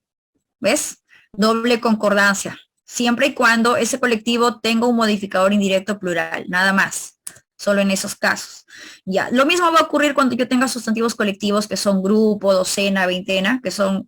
A: ¿Ves? Doble concordancia. Siempre y cuando ese colectivo tenga un modificador indirecto plural, nada más. Solo en esos casos. Ya, lo mismo va a ocurrir cuando yo tenga sustantivos colectivos que son grupo, docena, veintena, que son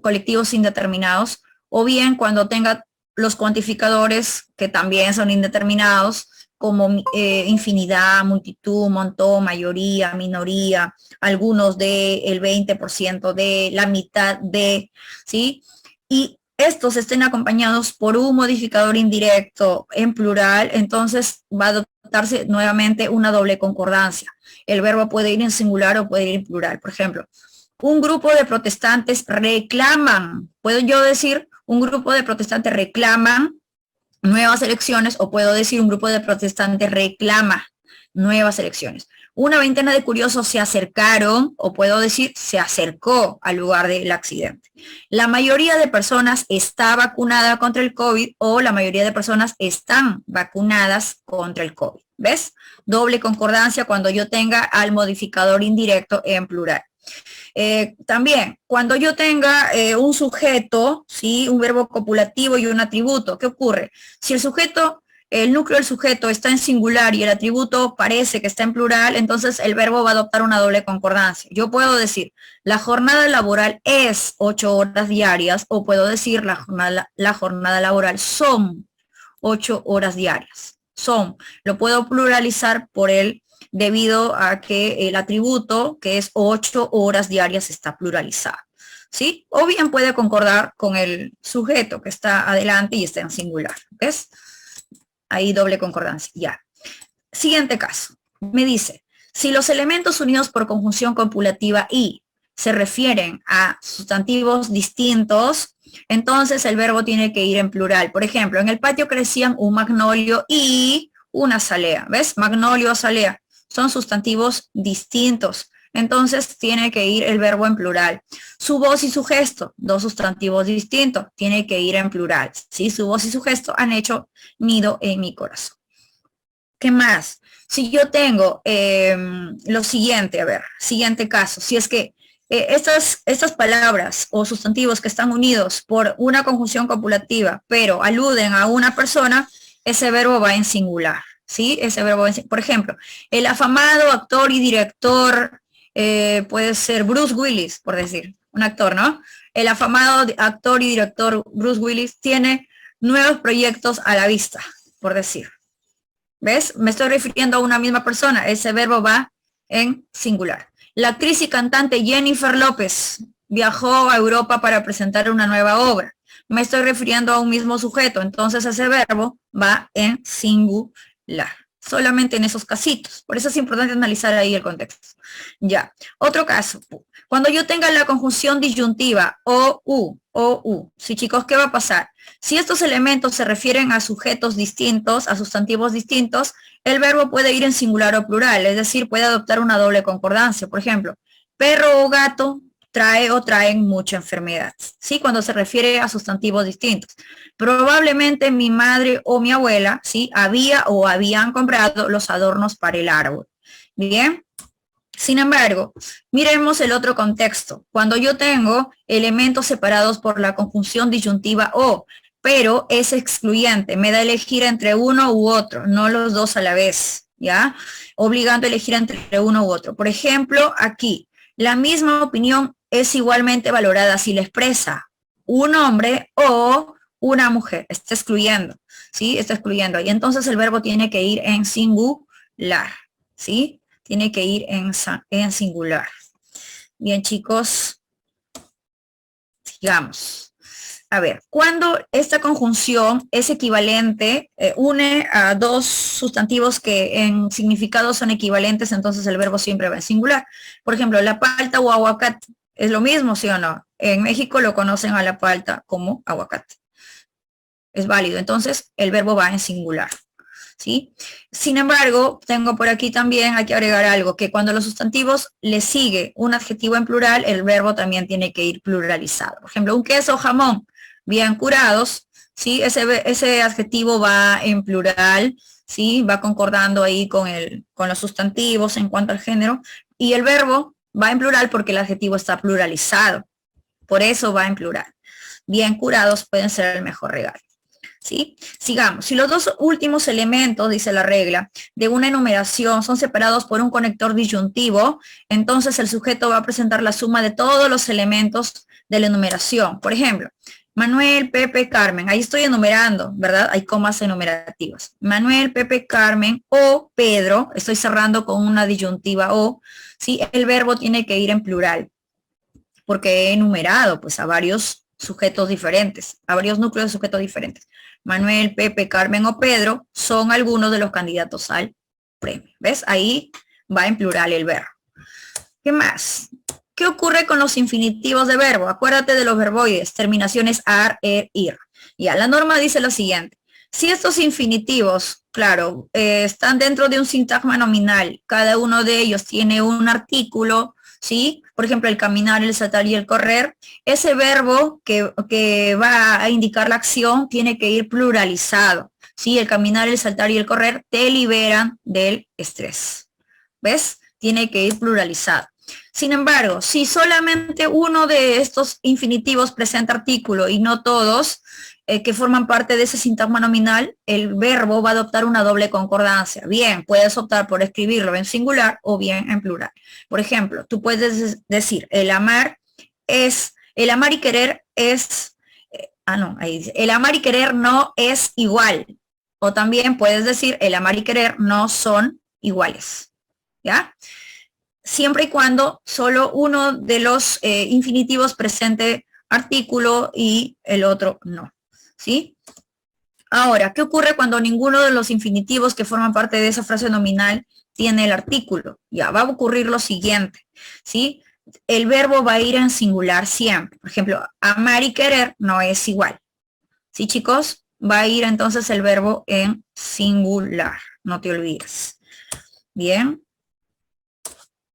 A: colectivos indeterminados, o bien cuando tenga los cuantificadores que también son indeterminados, como infinidad, multitud, montón, mayoría, minoría, algunos de, el 20% de, la mitad de, ¿sí? Y estos estén acompañados por un modificador indirecto en plural, entonces va a adoptarse nuevamente una doble concordancia. El verbo puede ir en singular o puede ir en plural. Por ejemplo, un grupo de protestantes reclaman. ¿Puedo yo decir un grupo de protestantes reclaman nuevas elecciones o puedo decir un grupo de protestantes reclama nuevas elecciones? Una veintena de curiosos se acercaron, o puedo decir, se acercó al lugar del accidente. La mayoría de personas está vacunada contra el COVID o la mayoría de personas están vacunadas contra el COVID. ¿Ves? Doble concordancia cuando yo tenga al modificador indirecto en plural. También, cuando yo tenga un sujeto, ¿sí? Un verbo copulativo y un atributo, ¿qué ocurre? Si el sujeto, el núcleo del sujeto está en singular y el atributo parece que está en plural, entonces el verbo va a adoptar una doble concordancia. Yo puedo decir, la jornada laboral es 8 horas diarias, o puedo decir, la jornada laboral son 8 horas diarias. Son, lo puedo pluralizar por el debido a que el atributo, que es 8 horas diarias, está pluralizado, ¿sí? O bien puede concordar con el sujeto que está adelante y está en singular, ¿ves? Ahí doble concordancia, ya. Siguiente caso, me dice, si los elementos unidos por conjunción copulativa y se refieren a sustantivos distintos, entonces el verbo tiene que ir en plural. Por ejemplo, en el patio crecían un magnolio y una azalea, ¿ves? Magnolio, azalea. Son sustantivos distintos. Entonces tiene que ir el verbo en plural. Su voz y su gesto, dos sustantivos distintos, tiene que ir en plural. ¿Sí? Su voz y su gesto han hecho nido en mi corazón. ¿Qué más? Si yo tengo lo siguiente, a ver, siguiente caso, si es que estas palabras o sustantivos que están unidos por una conjunción copulativa, pero aluden a una persona, ese verbo va en singular. ¿Sí? Ese verbo, por ejemplo, el afamado actor y director puede ser Bruce Willis, por decir, un actor, ¿no? El afamado actor y director Bruce Willis tiene nuevos proyectos a la vista, por decir. ¿Ves? Me estoy refiriendo a una misma persona, ese verbo va en singular. La actriz y cantante Jennifer López viajó a Europa para presentar una nueva obra. Me estoy refiriendo a un mismo sujeto, entonces ese verbo va en singular. Solamente en esos casitos. Por eso es importante analizar ahí el contexto. Ya. Otro caso. Cuando yo tenga la conjunción disyuntiva o u. Sí, chicos, ¿qué va a pasar? Si estos elementos se refieren a sujetos distintos, a sustantivos distintos, el verbo puede ir en singular o plural, es decir, puede adoptar una doble concordancia. Por ejemplo, perro o gato trae o traen mucha enfermedad, ¿sí? Cuando se refiere a sustantivos distintos. Probablemente mi madre o mi abuela, ¿sí? Había o habían comprado los adornos para el árbol. Bien. Sin embargo, miremos el otro contexto. Cuando yo tengo elementos separados por la conjunción disyuntiva o, pero es excluyente, me da a elegir entre uno u otro, no los dos a la vez, ¿ya? Obligando a elegir entre uno u otro. Por ejemplo, aquí, la misma opinión es igualmente valorada si la expresa un hombre o una mujer. Está excluyendo, ¿sí? Está excluyendo. Y entonces el verbo tiene que ir en singular, ¿sí? Tiene que ir en singular. Bien, chicos. Sigamos. A ver, cuando esta conjunción es equivalente, une a dos sustantivos que en significado son equivalentes, entonces el verbo siempre va en singular. Por ejemplo, la palta o aguacate. ¿Es lo mismo, sí o no? En México lo conocen a la palta como aguacate. Es válido. Entonces, el verbo va en singular. ¿Sí? Sin embargo, tengo por aquí también, hay que agregar algo, que cuando los sustantivos le sigue un adjetivo en plural, el verbo también tiene que ir pluralizado. Por ejemplo, un queso o jamón bien curados, ¿sí? Ese adjetivo va en plural, ¿sí? Va concordando ahí con los sustantivos en cuanto al género, y el verbo va en plural porque el adjetivo está pluralizado. Por eso va en plural. Bien curados pueden ser el mejor regalo. ¿Sí? Sigamos. Si los dos últimos elementos, dice la regla, de una enumeración son separados por un conector disyuntivo, entonces el sujeto va a presentar la suma de todos los elementos de la enumeración. Por ejemplo, Manuel, Pepe, Carmen. Ahí estoy enumerando, ¿verdad? Hay comas enumerativas. Manuel, Pepe, Carmen o Pedro. Estoy cerrando con una disyuntiva o. ¿Sí? El verbo tiene que ir en plural porque he enumerado pues a varios sujetos diferentes, a varios núcleos de sujetos diferentes. Manuel, Pepe, Carmen o Pedro son algunos de los candidatos al premio. ¿Ves? Ahí va en plural el verbo. ¿Qué más? ¿Qué ocurre con los infinitivos de verbo? Acuérdate de los verboides, terminaciones ar, ir. Ya, la norma dice lo siguiente. Si estos infinitivos, claro, están dentro de un sintagma nominal, cada uno de ellos tiene un artículo, ¿sí? Por ejemplo, el caminar, el saltar y el correr, ese verbo que va a indicar la acción tiene que ir pluralizado, ¿sí? El caminar, el saltar y el correr te liberan del estrés. ¿Ves? Tiene que ir pluralizado. Sin embargo, si solamente uno de estos infinitivos presenta artículo y no todos que forman parte de ese sintagma nominal, el verbo va a adoptar una doble concordancia. Bien, puedes optar por escribirlo en singular o bien en plural. Por ejemplo, tú puedes decir, el amar y querer es, ahí dice, el amar y querer no es igual. O también puedes decir, el amar y querer no son iguales. ¿Ya? Siempre y cuando solo uno de los infinitivos presente artículo y el otro no, ¿sí? Ahora, ¿qué ocurre cuando ninguno de los infinitivos que forman parte de esa frase nominal tiene el artículo? Ya, va a ocurrir lo siguiente, ¿sí? El verbo va a ir en singular siempre. Por ejemplo, amar y querer no es igual. ¿Sí, chicos? Va a ir entonces el verbo en singular, no te olvides. Bien.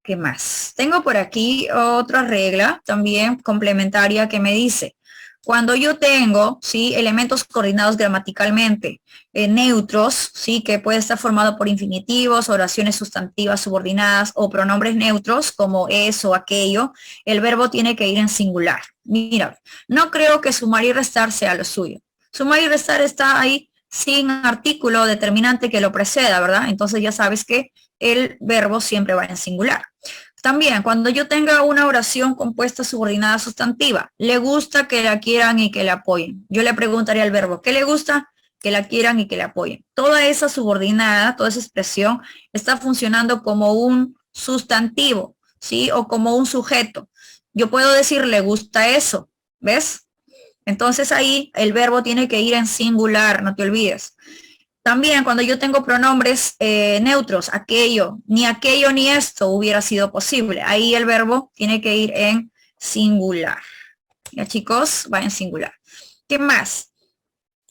A: ¿Qué más? Tengo por aquí otra regla también complementaria que me dice, cuando yo tengo, ¿sí? Elementos coordinados gramaticalmente neutros, ¿sí? Que puede estar formado por infinitivos, oraciones sustantivas subordinadas o pronombres neutros como eso o aquello, el verbo tiene que ir en singular. Mira, no creo que sumar y restar sea lo suyo. Sumar y restar está ahí sin artículo determinante que lo preceda, ¿verdad? Entonces ya sabes que el verbo siempre va en singular. También, cuando yo tenga una oración compuesta subordinada sustantiva, le gusta que la quieran y que la apoyen. Yo le preguntaría al verbo, ¿qué le gusta? Que la quieran y que la apoyen. Toda esa subordinada, toda esa expresión está funcionando como un sustantivo, ¿sí? O como un sujeto. Yo puedo decir, le gusta eso, ¿ves? Entonces ahí el verbo tiene que ir en singular, no te olvides. También cuando yo tengo pronombres neutros, aquello ni esto hubiera sido posible. Ahí el verbo tiene que ir en singular. Ya, chicos, va en singular. ¿Qué más?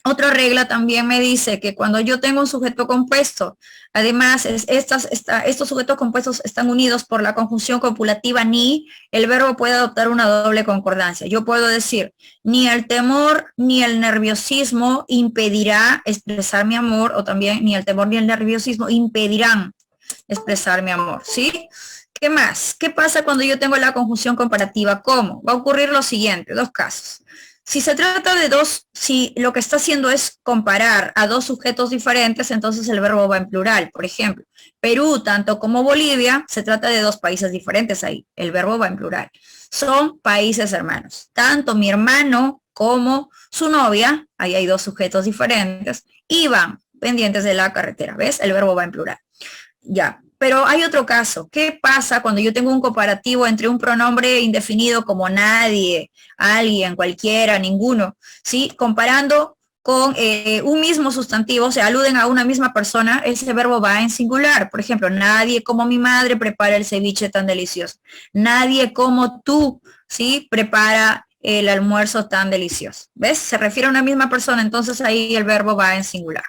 A: Otra regla también me dice que cuando yo tengo un sujeto compuesto, además estos sujetos compuestos están unidos por la conjunción copulativa ni, el verbo puede adoptar una doble concordancia. Yo puedo decir, ni el temor ni el nerviosismo impedirá expresar mi amor, o también ni el temor ni el nerviosismo impedirán expresar mi amor, ¿sí? ¿Qué más? ¿Qué pasa cuando yo tengo la conjunción comparativa? ¿Cómo? Va a ocurrir lo siguiente, dos casos. Si se trata de si lo que está haciendo es comparar a dos sujetos diferentes, entonces el verbo va en plural. Por ejemplo, Perú, tanto como Bolivia, se trata de dos países diferentes ahí. El verbo va en plural. Son países hermanos. Tanto mi hermano como su novia, ahí hay dos sujetos diferentes, iban pendientes de la carretera. ¿Ves? El verbo va en plural. Ya. Pero hay otro caso. ¿Qué pasa cuando yo tengo un comparativo entre un pronombre indefinido como nadie, alguien, cualquiera, ninguno, ¿sí? Comparando con un mismo sustantivo, se aluden a una misma persona, ese verbo va en singular. Por ejemplo, nadie como mi madre prepara el ceviche tan delicioso. Nadie como tú, ¿sí? Prepara el almuerzo tan delicioso. ¿Ves? Se refiere a una misma persona, entonces ahí el verbo va en singular.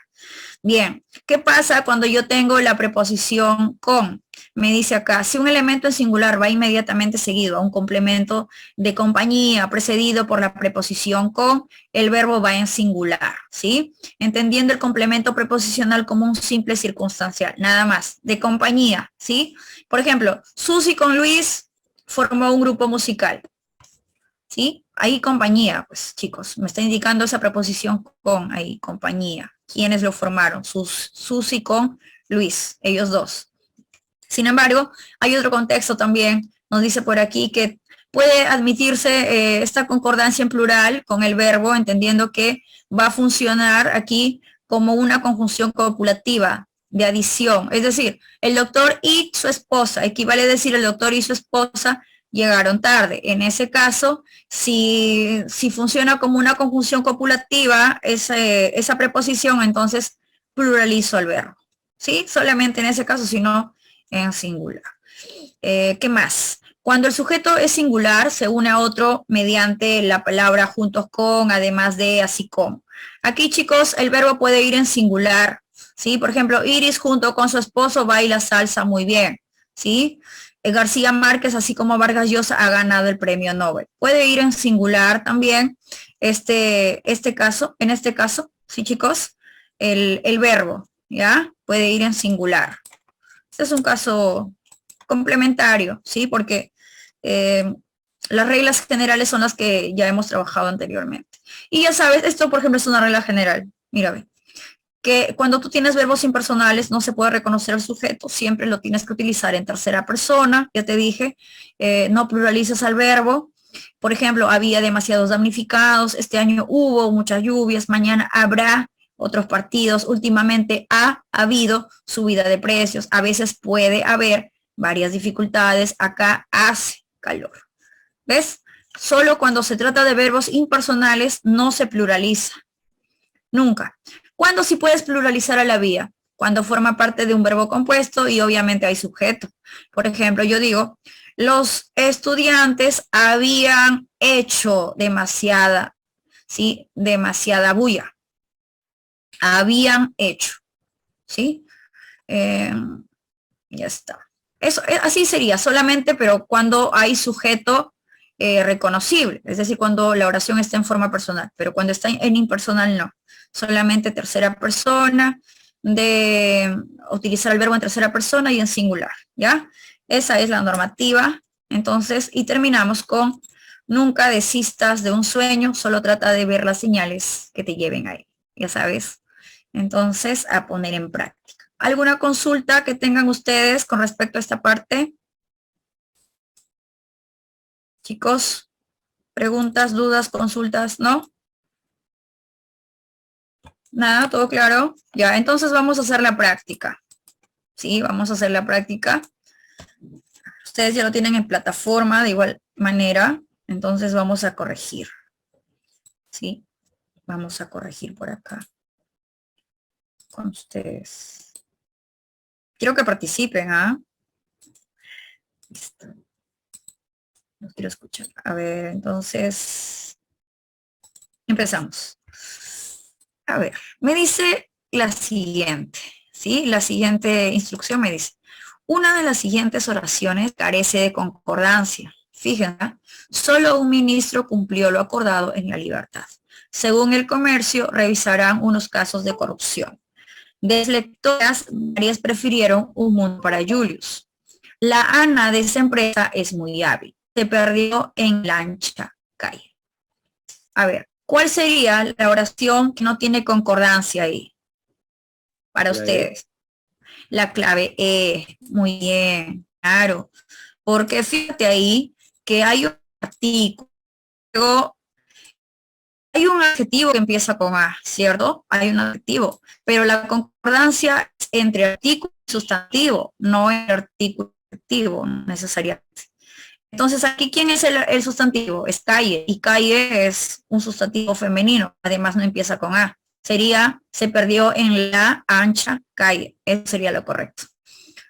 A: Bien, ¿qué pasa cuando yo tengo la preposición con? Me dice acá, si un elemento en singular va inmediatamente seguido a un complemento de compañía precedido por la preposición con, el verbo va en singular, ¿sí? Entendiendo el complemento preposicional como un simple circunstancial, nada más, de compañía, ¿sí? Por ejemplo, Susi con Luis formó un grupo musical, ¿sí? Ahí compañía, pues chicos, me está indicando esa preposición con, ahí, compañía. ¿Quiénes lo formaron? Susi con Luis, ellos dos. Sin embargo, hay otro contexto también, nos dice por aquí que puede admitirse esta concordancia en plural con el verbo, entendiendo que va a funcionar aquí como una conjunción copulativa de adición. Es decir, el doctor y su esposa, equivale a decir el doctor y su esposa llegaron tarde. En ese caso, si funciona como una conjunción copulativa, esa preposición, entonces pluralizo el verbo. ¿Sí? Solamente en ese caso, sino en singular. ¿Qué más? Cuando el sujeto es singular, se une a otro mediante la palabra juntos con, además de, así como. Aquí, chicos, el verbo puede ir en singular, ¿sí? Por ejemplo, Iris junto con su esposo baila salsa muy bien, ¿sí? García Márquez, así como Vargas Llosa, ha ganado el premio Nobel. Puede ir en singular también, en este caso, ¿sí, chicos? El verbo, ¿ya? Puede ir en singular. Este es un caso complementario, ¿sí? Porque las reglas generales son las que ya hemos trabajado anteriormente. Y ya sabes, esto por ejemplo es una regla general. Mira, ve, que cuando tú tienes verbos impersonales no se puede reconocer el sujeto, siempre lo tienes que utilizar en tercera persona, ya te dije, no pluralices al verbo. Por ejemplo, había demasiados damnificados, este año hubo muchas lluvias, mañana habrá otros partidos, últimamente ha habido subida de precios, a veces puede haber varias dificultades, acá hace calor. ¿Ves? Solo cuando se trata de verbos impersonales no se pluraliza. Nunca. ¿Cuándo sí puedes pluralizar a la vía? Cuando forma parte de un verbo compuesto y obviamente hay sujeto. Por ejemplo, yo digo, los estudiantes habían hecho demasiada, ¿sí? Demasiada bulla. Habían hecho, ¿sí? Ya está. Eso, así sería solamente, pero cuando hay sujeto reconocible, es decir, cuando la oración está en forma personal, pero cuando está en impersonal no. Solamente tercera persona, de utilizar el verbo en tercera persona y en singular, ¿ya? Esa es la normativa. Entonces, y terminamos con nunca desistas de un sueño, solo trata de ver las señales que te lleven ahí, ya sabes. Entonces, a poner en práctica. ¿Alguna consulta que tengan ustedes con respecto a esta parte? Chicos, preguntas, dudas, consultas, ¿no? Nada, todo claro. Ya, entonces vamos a hacer la práctica. Sí, vamos a hacer la práctica. Ustedes ya lo tienen en plataforma de igual manera. Entonces vamos a corregir. Sí, vamos a corregir por acá con ustedes. Quiero que participen, ¿ah? Listo. Los quiero escuchar. A ver, entonces empezamos. A ver, me dice la siguiente, ¿sí? La siguiente instrucción me dice, una de las siguientes oraciones carece de concordancia. Fíjense, solo un ministro cumplió lo acordado en la libertad. Según el comercio, revisarán unos casos de corrupción. De las lectoras, varias prefirieron un mundo para Julius. La Ana de esa empresa es muy hábil. Se perdió en la ancha calle. A ver, ¿cuál sería la oración que no tiene concordancia ahí para ustedes? La clave E. Muy bien, claro. Porque fíjate ahí que hay un artículo, hay un adjetivo que empieza con A, ¿cierto? Hay un adjetivo, pero la concordancia es entre artículo y sustantivo, no entre artículo y adjetivo necesariamente. Entonces, aquí, ¿quién es el sustantivo? Es calle, y calle es un sustantivo femenino, además no empieza con A. Sería, se perdió en la ancha calle. Eso sería lo correcto.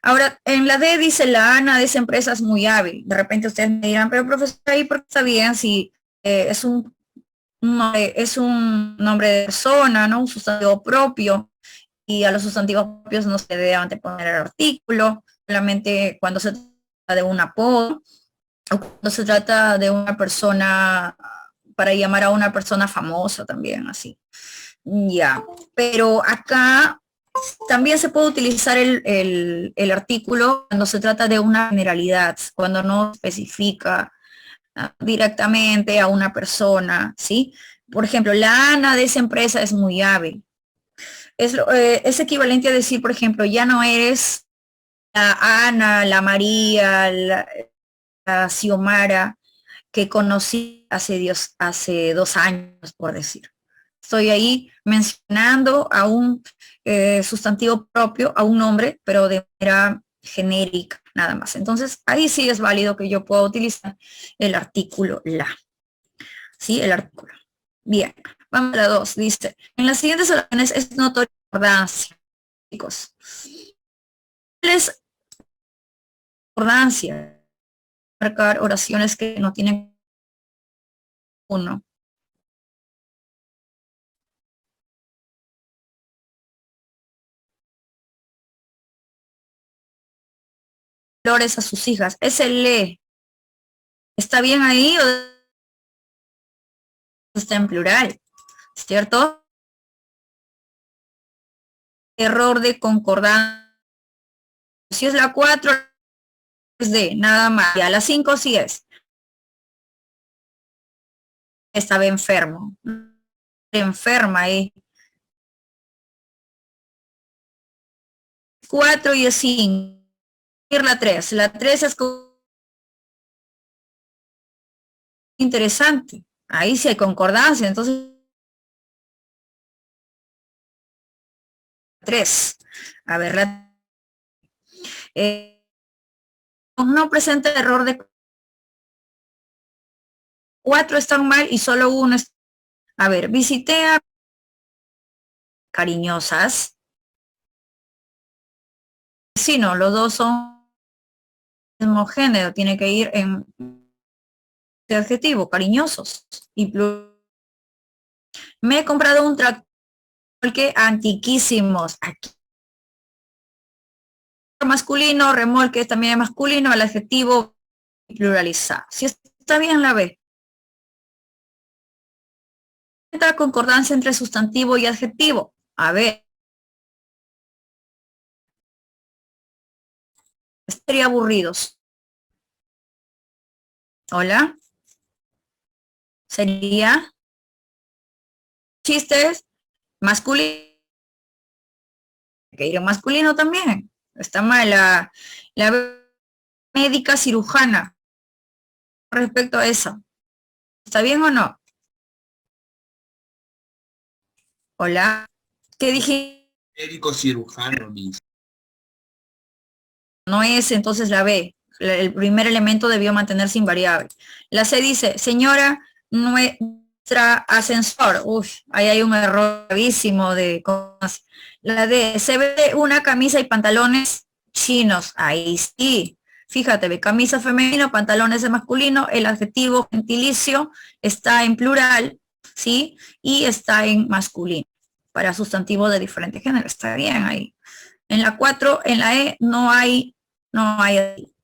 A: Ahora, en la D dice, la Ana de esa empresa es muy hábil. De repente ustedes me dirán, pero profesor, ahí por qué está bien si es es un nombre de persona, ¿no? Un sustantivo propio, y a los sustantivos propios no se debe anteponer el artículo, solamente cuando se trata de un apodo, o cuando se trata de una persona, para llamar a una persona famosa también, así. Ya, pero acá también se puede utilizar el artículo cuando se trata de una generalidad, cuando no especifica directamente a una persona, ¿sí? Por ejemplo, la Ana de esa empresa es muy hábil. Es equivalente a decir, por ejemplo, ya no eres la Ana, la María, la Xiomara que conocí hace 2 años, por decir. Estoy ahí mencionando a un sustantivo propio, a un nombre, pero de manera genérica, nada más. Entonces, ahí sí es válido que yo pueda utilizar el artículo la. ¿Sí? El artículo. Bien, vamos a la 2. Dice, en las siguientes oraciones es notoria concordancia, chicos. ¿Cuál es concordancia? Marcar oraciones que no tienen uno. Flores a sus hijas. Ese le. ¿Está bien ahí o está en plural? ¿Cierto? Error de concordancia. Si es la 4, es de nada más. Ya la 5 sí es. Estaba enfermo. Enferma ahí. 4 y es 5. La 3. La 3 es interesante. Ahí sí hay concordancia. Entonces, 3. A ver, no presenta error de 4 están mal y solo uno está. A ver, visité a cariñosas. Sí, no, los dos son mismo género, tiene que ir en adjetivo, cariñosos. Y me he comprado un tractor que antiquísimos. Aquí masculino, remolque también es masculino, el adjetivo pluralizado. Si está bien la B. La concordancia entre sustantivo y adjetivo. A ver. Estaría aburridos. Hola. Sería chistes masculino. Que ir masculino también. Está mal la médica cirujana respecto a eso. ¿Está bien o no? Hola. ¿Qué dije?
B: Médico cirujano, dice.
A: No es entonces la B. El primer elemento debió mantenerse invariable. La C dice, señora, nuestra ascensor. Uf, ahí hay un error gravísimo de cosas. La D, se ve una camisa y pantalones chinos. Ahí sí. Fíjate, ve camisa femenino, pantalones de masculino, el adjetivo gentilicio está en plural, ¿sí? Y está en masculino, para sustantivo de diferente género. Está bien ahí. En la 4, en la E, no hay.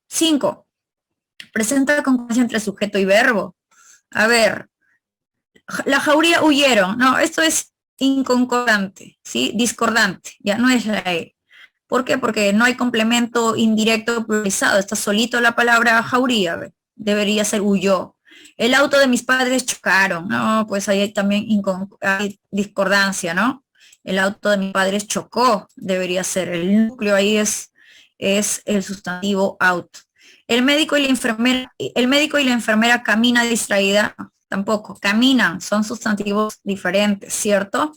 A: 5. Presenta concordancia entre sujeto y verbo. A ver, la jauría huyeron. No, esto es inconcordante, ¿sí? Discordante, ya no es la E. ¿Por qué? Porque no hay complemento indirecto pluralizado. Está solito la palabra jauría. Debería ser huyó. El auto de mis padres chocaron. No, pues ahí hay también hay discordancia, ¿no? El auto de mis padres chocó. Debería ser. El núcleo ahí es el sustantivo auto. El médico y la enfermera camina distraída. No, tampoco. Caminan. Son sustantivos diferentes, ¿cierto?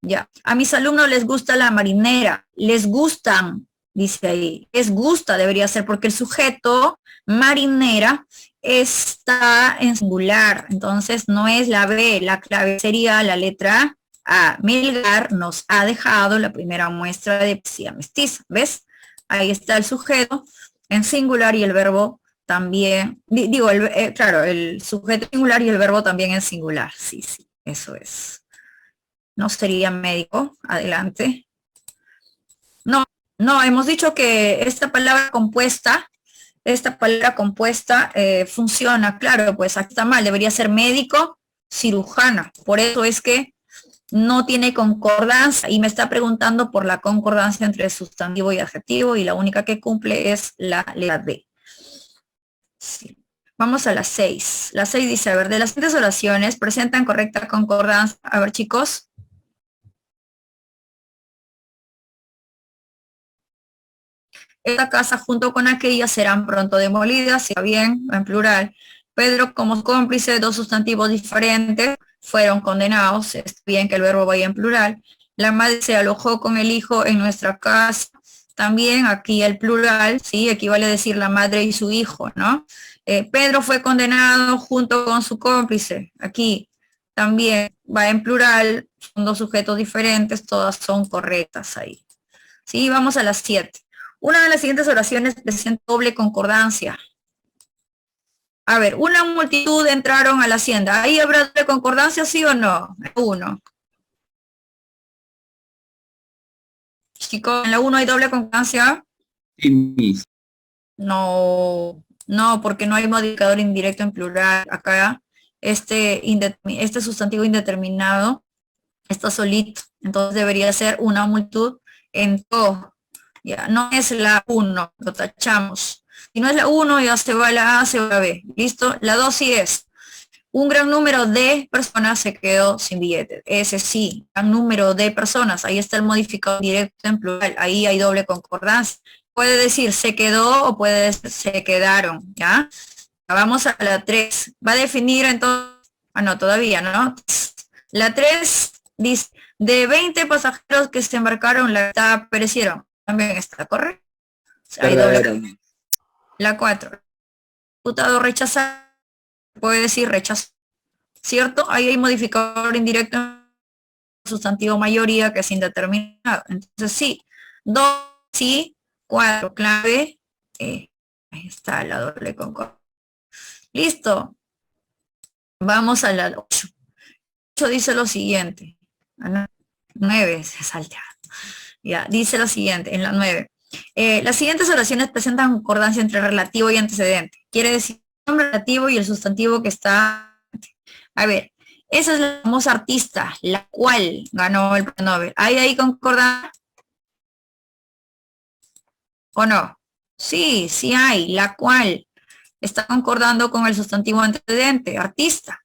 A: Ya. A mis alumnos les gusta la marinera. Les gustan, dice ahí. Les gusta debería ser porque el sujeto marinera está en singular. Entonces no es la B. La clave sería la letra A. Melgar nos ha dejado la primera muestra de poesía mestiza. ¿Ves? Ahí está el sujeto en singular y el verbo también. Digo, claro, el sujeto singular y el verbo también en singular. Sí, sí, eso es. No sería médico, adelante. No, hemos dicho que esta palabra compuesta funciona, claro, pues aquí está mal, debería ser médico, cirujana. Por eso es que no tiene concordancia y me está preguntando por la concordancia entre sustantivo y adjetivo y la única que cumple es la letra D. Sí. Vamos a la 6. La 6 dice, a ver, de las siguientes oraciones presentan correcta concordancia. A ver, chicos. Esta casa junto con aquella serán pronto demolidas, si bien, en plural. Pedro como cómplice, dos sustantivos diferentes, fueron condenados, es bien que el verbo vaya en plural. La madre se alojó con el hijo en nuestra casa, También aquí el plural, ¿sí? Equivale a decir la madre y su hijo, ¿no? Pedro fue condenado junto con su cómplice. Aquí también va en plural, son dos sujetos diferentes, todas son correctas ahí. Sí, vamos a las 7. Una de las siguientes oraciones presenta doble concordancia. A ver, una multitud entraron a la hacienda. ¿Ahí habrá doble concordancia, sí o no? Uno. Chicos, ¿en la 1 hay doble concordancia?
B: Sí, Miss.
A: No, no, porque no hay modificador indirecto en plural. Acá este sustantivo indeterminado está solito. Entonces debería ser una multitud en todo. Ya, no es la 1, lo tachamos. Si no es la 1, ya se va la A, se va la B. ¿Listo? La 2 sí es. Un gran número de personas se quedó sin billetes. Ese sí, gran número de personas. Ahí está el modificador directo en plural. Ahí hay doble concordancia. Puede decir se quedó o puede decir se quedaron, ¿ya? Vamos a la 3. Va a definir entonces, no, todavía, ¿no? La 3 dice, de 20 pasajeros que se embarcaron, la mitad perecieron. También está correcto. O sea, hay doble. La 4. Diputado rechazado, puede decir rechazo, ¿cierto? Ahí hay modificador indirecto, sustantivo mayoría que es indeterminado. Entonces sí, 2 sí, 4 clave, ahí está la doble concordancia. Listo. Vamos a la 8. 8 dice lo siguiente. 9 se salta. Ya, dice lo siguiente, en la 9. Las siguientes oraciones presentan concordancia entre relativo y antecedente. Quiere decir el nombre relativo y el sustantivo que está. A ver, esa es la famosa artista, la cual ganó el premio Nobel. ¿Hay ahí concordancia? ¿O no? Sí, sí hay, la cual está concordando con el sustantivo antecedente, artista.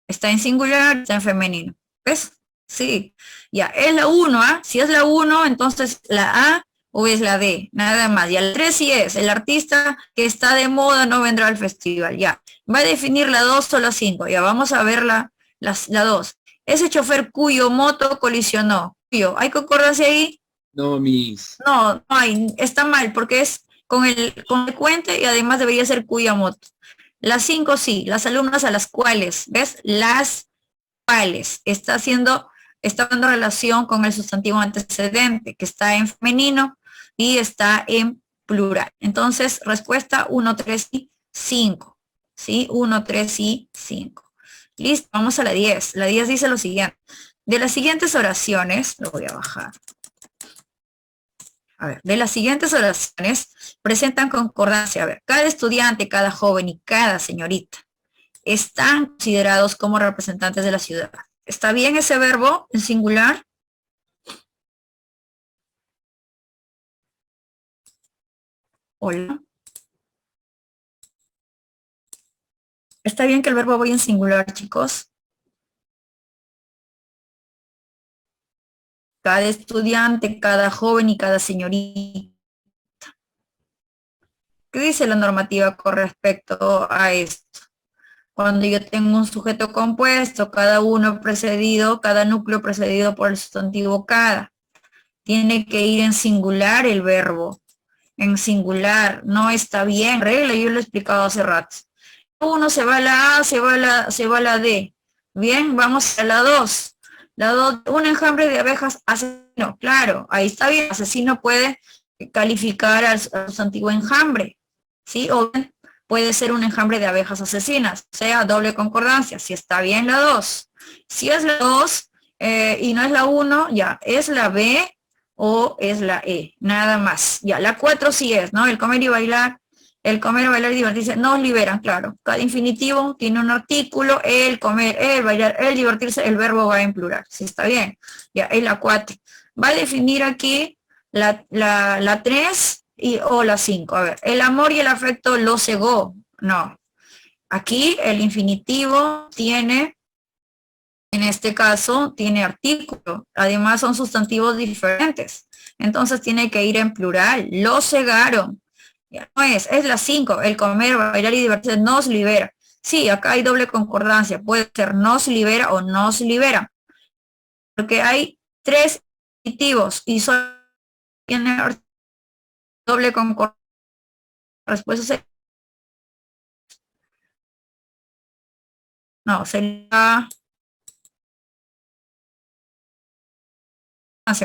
A: Está en singular, está en femenino. ¿Ves? Sí. Ya, es la 1, ¿ah? Si es la 1, entonces la A o es la D, nada más. Y el 3 sí es, el artista que está de moda no vendrá al festival, ya. Va a definir la 2 o la 5, ya vamos a ver la 2. Ese chofer cuyo moto colisionó. ¿Hay concordancia ahí?
B: No, Miss.
A: No, no hay, está mal, porque es con el consecuente y además debería ser cuya moto. Las 5 sí, las alumnas a las cuales, ¿ves? Las cuales está dando relación con el sustantivo antecedente, que está en femenino y está en plural. Entonces, respuesta 1, 3 y 5. ¿Sí? 1, 3 y 5. Listo, vamos a la 10. La 10 dice lo siguiente. De las siguientes oraciones, lo voy a bajar. A ver, de las siguientes oraciones presentan concordancia. A ver, cada estudiante, cada joven y cada señorita están considerados como representantes de la ciudad. ¿Está bien ese verbo en singular? Hola. ¿Está bien que el verbo vaya en singular, chicos? Cada estudiante, cada joven y cada señorita. ¿Qué dice la normativa con respecto a esto? Cuando yo tengo un sujeto compuesto, cada núcleo precedido por el sustantivo cada. Tiene que ir en singular el verbo. En singular, no está bien, regla, yo lo he explicado hace rato. Uno se va a la A, se va a la D. Bien, vamos a la 2. La 2, un enjambre de abejas asesino. Claro, ahí está bien, asesino puede calificar al sustantivo enjambre, ¿sí? O bien puede ser un enjambre de abejas asesinas, o sea, doble concordancia, si está bien la 2. Si es la 2 y no es la 1, ya, es la B o es la E, nada más. Ya, la 4 sí es, ¿no? El comer y bailar y divertirse, nos liberan, claro. Cada infinitivo tiene un artículo, el comer, el bailar, el divertirse, el verbo va en plural, sí está bien. Ya, es la 4. Va a definir aquí la 3 o la 5. A ver, el amor y el afecto lo cegó. No. Aquí el infinitivo tiene, en este caso, tiene artículo. Además son sustantivos diferentes. Entonces tiene que ir en plural. Lo cegaron. Ya, no es la 5. El comer, bailar y divertirse nos libera. Sí, acá hay doble concordancia. Puede ser nos libera o nos libera. Porque hay 3 infinitivos y solo tiene doble concordancia. Respuesta sería, no, sería,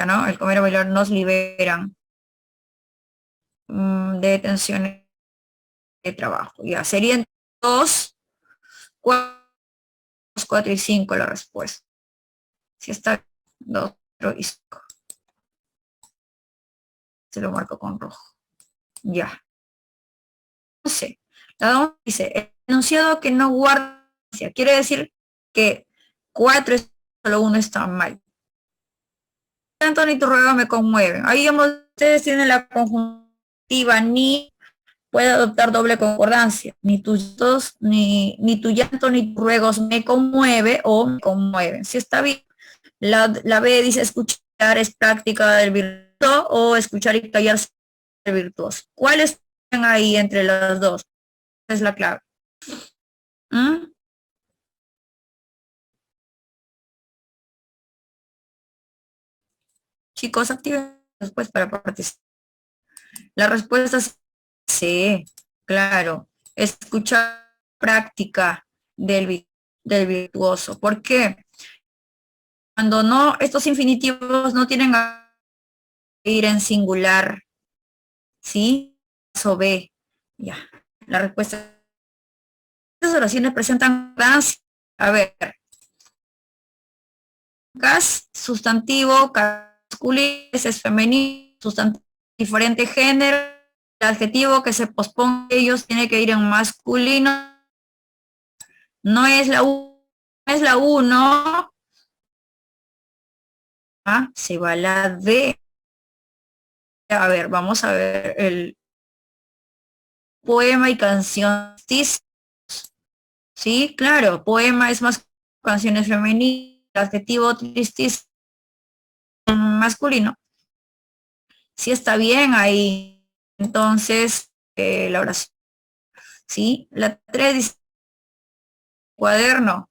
A: ¿no? El comer o bailar nos liberan de tensiones de trabajo. Ya, serían 2, 4 y 5 la respuesta. Si está 2, 4 y 5. Se lo marco con rojo. Ya. No sé. La 2 dice, el enunciado que no guarda, quiere decir que 4 es solo 1 está mal. Tanto ni tu ruego me conmueven. Ahí ustedes tienen la conjuntiva ni puede adoptar doble concordancia. Ni tu llanto ni tus ruegos me conmueve o me conmueven. Si está bien. La B dice escuchar es práctica del virtuoso o escuchar y callarse del virtuoso. ¿Cuáles están ahí entre las dos? Esa es la clave. Chicos, activen después para participar. La respuesta es sí, claro. Escuchar práctica del virtuoso. ¿Por qué? Cuando no, estos infinitivos no tienen a ir en singular. ¿Sí? Eso B. Ya. La respuesta. Estas oraciones presentan concordancia. A ver. Gas, sustantivo, masculino, es femenino, sustantivo, diferente género. El adjetivo que se posponga ellos tiene que ir en masculino. No es la U, no es la 1. Se va la D. A ver, vamos a ver el poema y canción. Sí, claro, poema es más canciones femeninas, adjetivo tristis masculino. Sí está bien ahí. Entonces, la oración. Sí, la 3 dice cuaderno.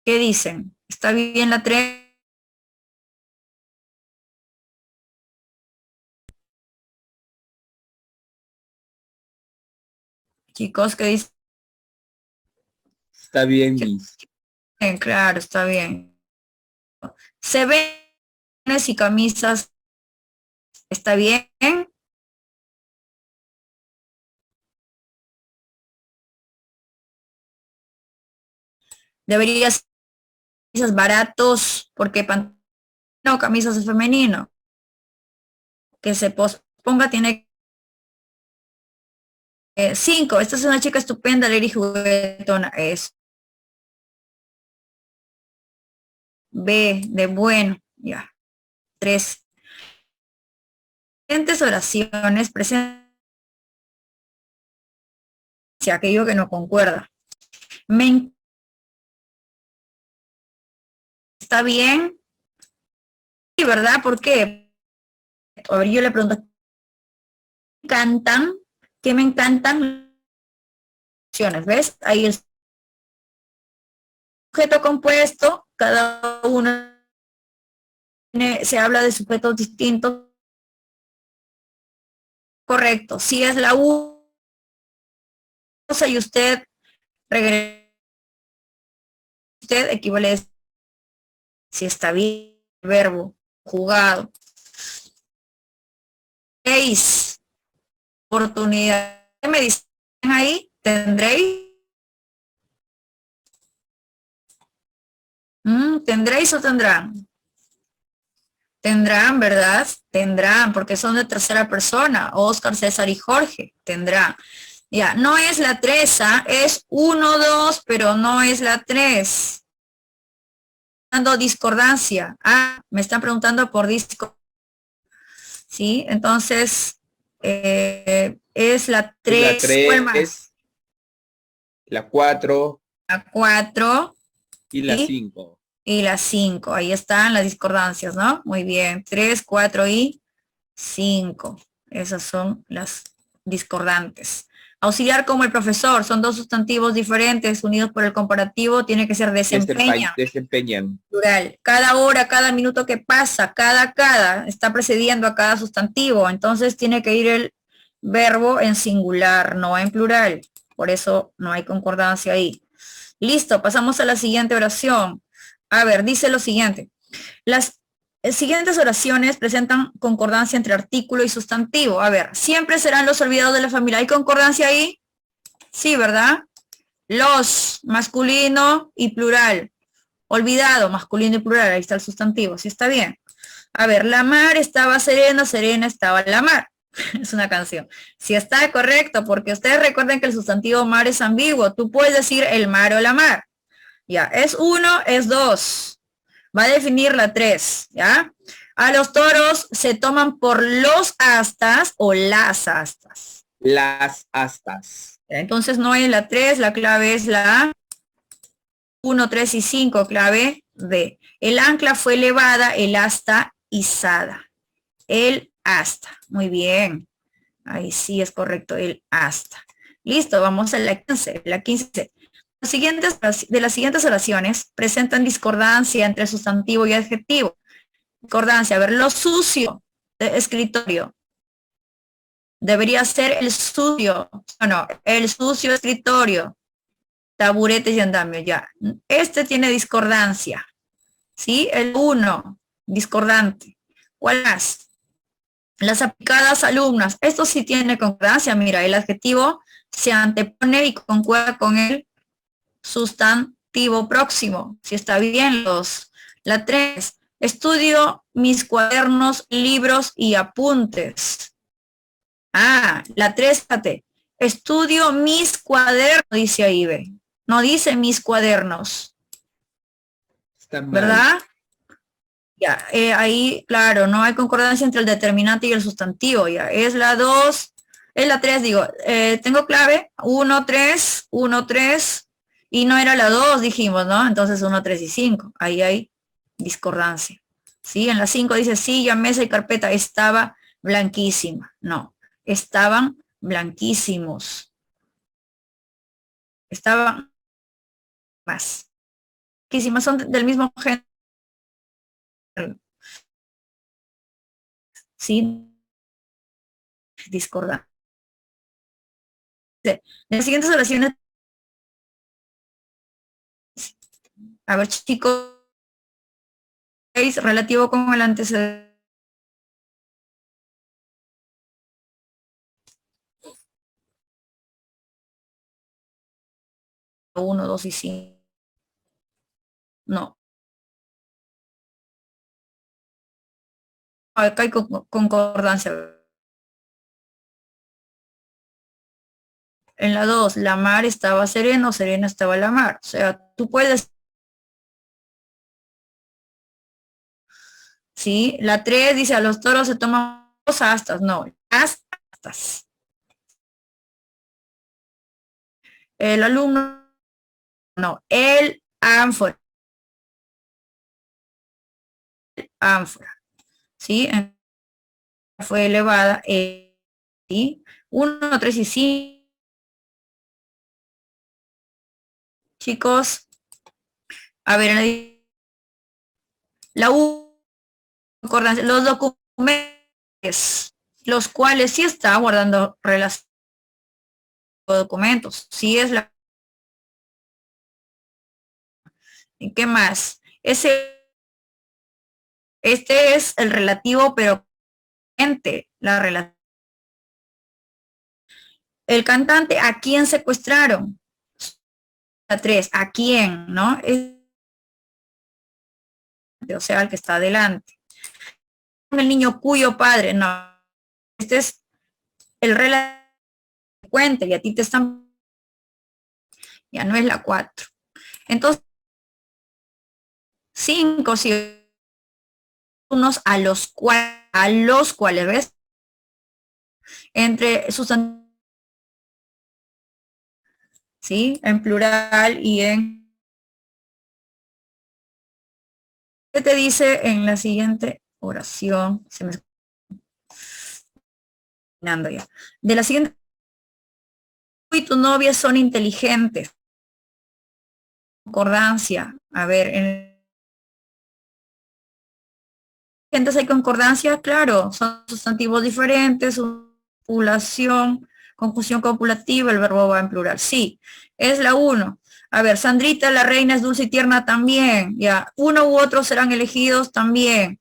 A: ¿Qué dicen? ¿Está bien la 3? Chicos, ¿qué dicen?
B: Está bien, Miss.
A: Claro, está bien. Se ven y camisas. ¿Está bien? Debería ser camisas baratos, porque no, camisas es femenino. Que se posponga tiene 5. Esta es una chica estupenda, alegre y juguetona. Es B, de bueno. Ya. 3. Siguientes oraciones presencia aquello que no concuerda. ¿Está bien? Sí, ¿verdad? ¿Por qué? A ver, yo le pregunto, ¿cantan? ¿Qué me encantan? ¿Ves? Ahí el sujeto compuesto, cada uno se habla de sujetos distintos. Correcto. Si es la U y usted regresa, usted equivale a si está bien el verbo jugado. 6. Oportunidad. ¿Qué me dicen ahí? ¿Tendréis? ¿Tendréis o tendrán? Tendrán, ¿verdad? Tendrán, porque son de tercera persona. Oscar, César y Jorge. Tendrán. Ya, no es la 3, es 1, 2, pero no es la 3. Dando discordancia. Me están preguntando por discordancia. ¿Sí? Entonces, es la 3.
B: La 3, la 4.
A: La 4.
B: Y la 5.
A: Y la 5. Ahí están las discordancias, ¿no? Muy bien. 3, 4 y 5. Esas son las discordantes. Auxiliar como el profesor, son dos sustantivos diferentes unidos por el comparativo, tiene que ser desempeña.
B: Desempeñan.
A: Plural. Cada hora, cada minuto que pasa, cada, está precediendo a cada sustantivo, entonces tiene que ir el verbo en singular, no en plural. Por eso no hay concordancia ahí. Listo, pasamos a la siguiente oración. A ver, dice lo siguiente. Las siguientes oraciones presentan concordancia entre artículo y sustantivo. A ver, siempre serán los olvidados de la familia. ¿Hay concordancia ahí? Sí, ¿verdad? Los, masculino y plural. Olvidado, masculino y plural. Ahí está el sustantivo. Sí, está bien. A ver, la mar estaba serena, serena estaba la mar. Es una canción. Sí está correcto, porque ustedes recuerden que el sustantivo mar es ambiguo. Tú puedes decir el mar o la mar. Ya, es uno, es dos. Va a definir la 3, ¿ya? A los toros se toman por los astas o las astas.
B: Las astas.
A: Entonces no es la 3, la clave es la 1, 3 y 5, clave D. El ancla fue elevada, el asta izada. El asta. Muy bien. Ahí sí es correcto, el asta. Listo, vamos a la 15. La 15. De las siguientes oraciones presentan discordancia entre sustantivo y adjetivo. Discordancia, a ver, lo sucio de escritorio. Debería ser el sucio, no, el sucio escritorio. Taburetes y andamio, ya. Este tiene discordancia, ¿sí? El 1, discordante. ¿Cuál más? Las aplicadas alumnas. Esto sí tiene concordancia, mira, el adjetivo se antepone y concuerda con el sustantivo próximo. Si está bien, la 3. Estudio mis cuadernos, libros y apuntes. Ah, la 3, fíjate. Estudio mis cuadernos, dice ahí, ve. No dice mis cuadernos.
B: Está mal.
A: ¿Verdad? Ya, ahí, claro, no hay concordancia entre el determinante y el sustantivo. Ya, es la 2, es la 3, digo. Tengo clave, 1, 3, 1, 3. Y no era la 2, dijimos, ¿no? Entonces 1, 3 y 5. Ahí hay discordancia. ¿Sí? En la 5 dice silla, mesa y carpeta. Estaba blanquísima. No, estaban blanquísimos. Estaban más. Blanquísimas, son del mismo género. ¿Sí? Discordancia. En las siguientes oraciones, a ver, chicos, relativo con el antecedente. Uno, 2 y 5. No. Acá hay concordancia. En la 2, la mar estaba sereno, serena estaba la mar. O sea, tú puedes. ¿Sí? La 3 dice, a los toros se toman los astas. No, las astas. El alumno, no, el ánfora. Ánfora. ¿Sí? Fue elevada. ¿Sí? 1, 3 y 5. Chicos, a ver, la U, los documentos, los cuales sí está guardando relación con documentos, sí es la. ¿Qué más? Este es el relativo, pero la relación. El cantante, ¿a quién secuestraron? La 3, ¿a quién? ¿No? O sea, el que está adelante. El niño cuyo padre, no. Este es el relativo y a ti te están. Ya no es la 4. Entonces, 5, si unos a los cuales, ¿ves? Entre sustantivos, ¿sí? En plural y en. ¿Qué te dice en la siguiente oración? Se me está terminando ya. De la siguiente y tu novia son inteligentes. Concordancia. A ver, ¿hay concordancia? Claro, son sustantivos diferentes, copulación, conjunción copulativa, el verbo va en plural. Sí, es la 1. A ver, Sandrita, la reina es dulce y tierna también. Ya, uno u otro serán elegidos también.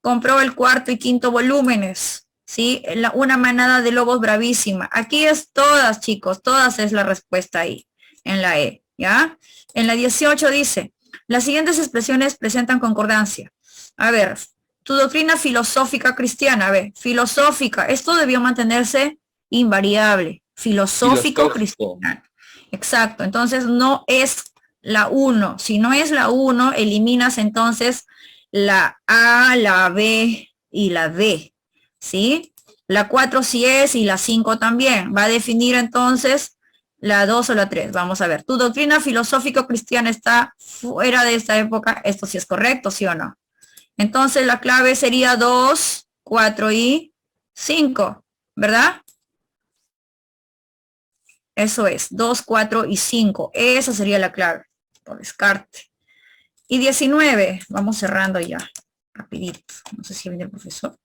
A: Compró el cuarto y quinto volúmenes. ¿Sí? Una manada de lobos bravísima. Aquí es todas, chicos, todas es la respuesta ahí, en la E. ¿Ya? En la 18 dice, las siguientes expresiones presentan concordancia. A ver, tu doctrina filosófica cristiana, a ver, filosófica, esto debió mantenerse invariable, filosófico cristiano. Exacto, entonces no es la 1, si no es la 1, eliminas entonces la A, la B y la D, ¿sí? La 4 sí es y la 5 también, va a definir entonces la 2 o la 3, vamos a ver, tu doctrina filosófico cristiana está fuera de esta época, esto sí es correcto, ¿sí o no? Entonces la clave sería 2, 4 y 5, ¿verdad? Eso es, 2, 4 y 5. Esa sería la clave, por descarte. Y 19, vamos cerrando ya, rapidito. No sé si viene el profesor.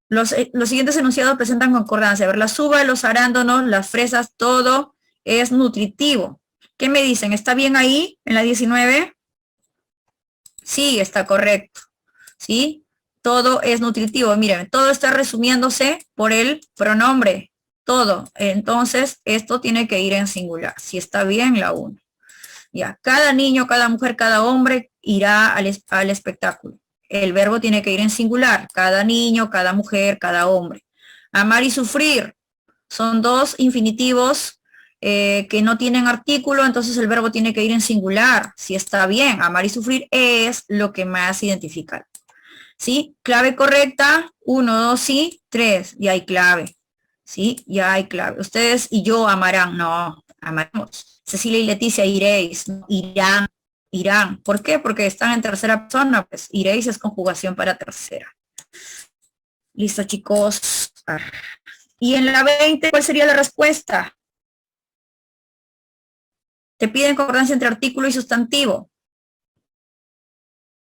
A: Los siguientes enunciados presentan concordancia. A ver, las uvas, los arándanos, las fresas, todo es nutritivo. ¿Qué me dicen? ¿Está bien ahí en la 19? Sí, está correcto. ¿Sí? Todo es nutritivo. Miren, todo está resumiéndose por el pronombre. Todo. Entonces, esto tiene que ir en singular. Si está bien, la 1. Ya, cada niño, cada mujer, cada hombre irá al espectáculo. El verbo tiene que ir en singular. Cada niño, cada mujer, cada hombre. Amar y sufrir son dos infinitivos que no tienen artículo, entonces el verbo tiene que ir en singular. Si está bien, amar y sufrir es lo que más identifica. ¿Sí? Clave correcta, 1, 2, sí, 3, ya hay clave. ¿Sí? Ya hay clave. Ustedes y yo amarán, no, amaremos. Cecilia y Leticia iréis, irán, irán. ¿Por qué? Porque están en tercera persona, pues iréis es conjugación para tercera. Listo, chicos. Y en la 20, ¿cuál sería la respuesta? Te piden concordancia entre artículo y sustantivo.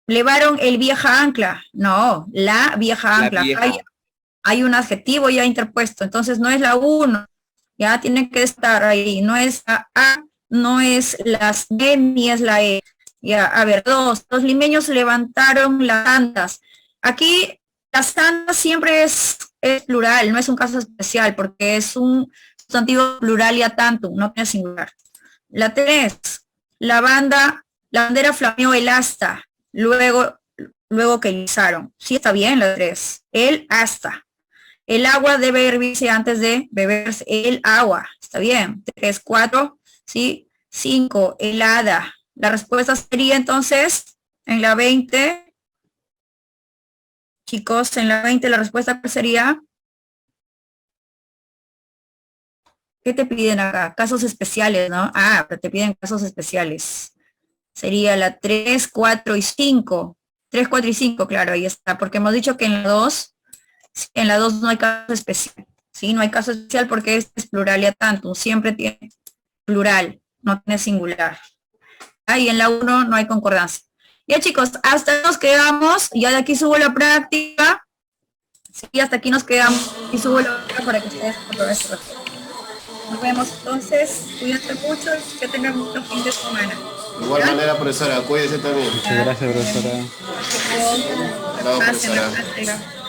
A: ¿Levaron el vieja ancla? No, la vieja ancla. Hay un adjetivo ya interpuesto, entonces no es la 1. Ya tiene que estar ahí. No es la A, no es las B, ni es la E. Ya, a ver, 2. Los limeños levantaron las andas. Aquí las andas siempre es plural, no es un caso especial, porque es un sustantivo plural y a tantum, no tiene singular. La 3. La bandera flameó el asta. Luego que izaron. Sí, está bien la 3. El asta. El agua debe hervirse antes de beberse el agua. Está bien. 3, 4, ¿sí? 5, helada. La respuesta sería entonces, en la 20, chicos, en la 20 la respuesta sería, ¿qué te piden acá? Casos especiales, ¿no? Ah, pero te piden casos especiales. Sería la 3, 4 y 5. 3, 4 y 5, claro, ahí está. Porque hemos dicho que en la 2 no hay caso especial. ¿Sí? No hay caso especial porque este es plural y a tantum. Siempre tiene plural, no tiene singular. Y en la 1 no hay concordancia. Ya, chicos, hasta nos quedamos. Ya de aquí subo la práctica. Sí, hasta aquí nos quedamos. Y subo la práctica para que ustedes aprovechen. Nos vemos entonces. Cuídense mucho y que tengan un buen fin de semana.
D: De igual manera, profesora, cuídese también.
E: Muchas gracias, profesora.
D: Chao, profesora.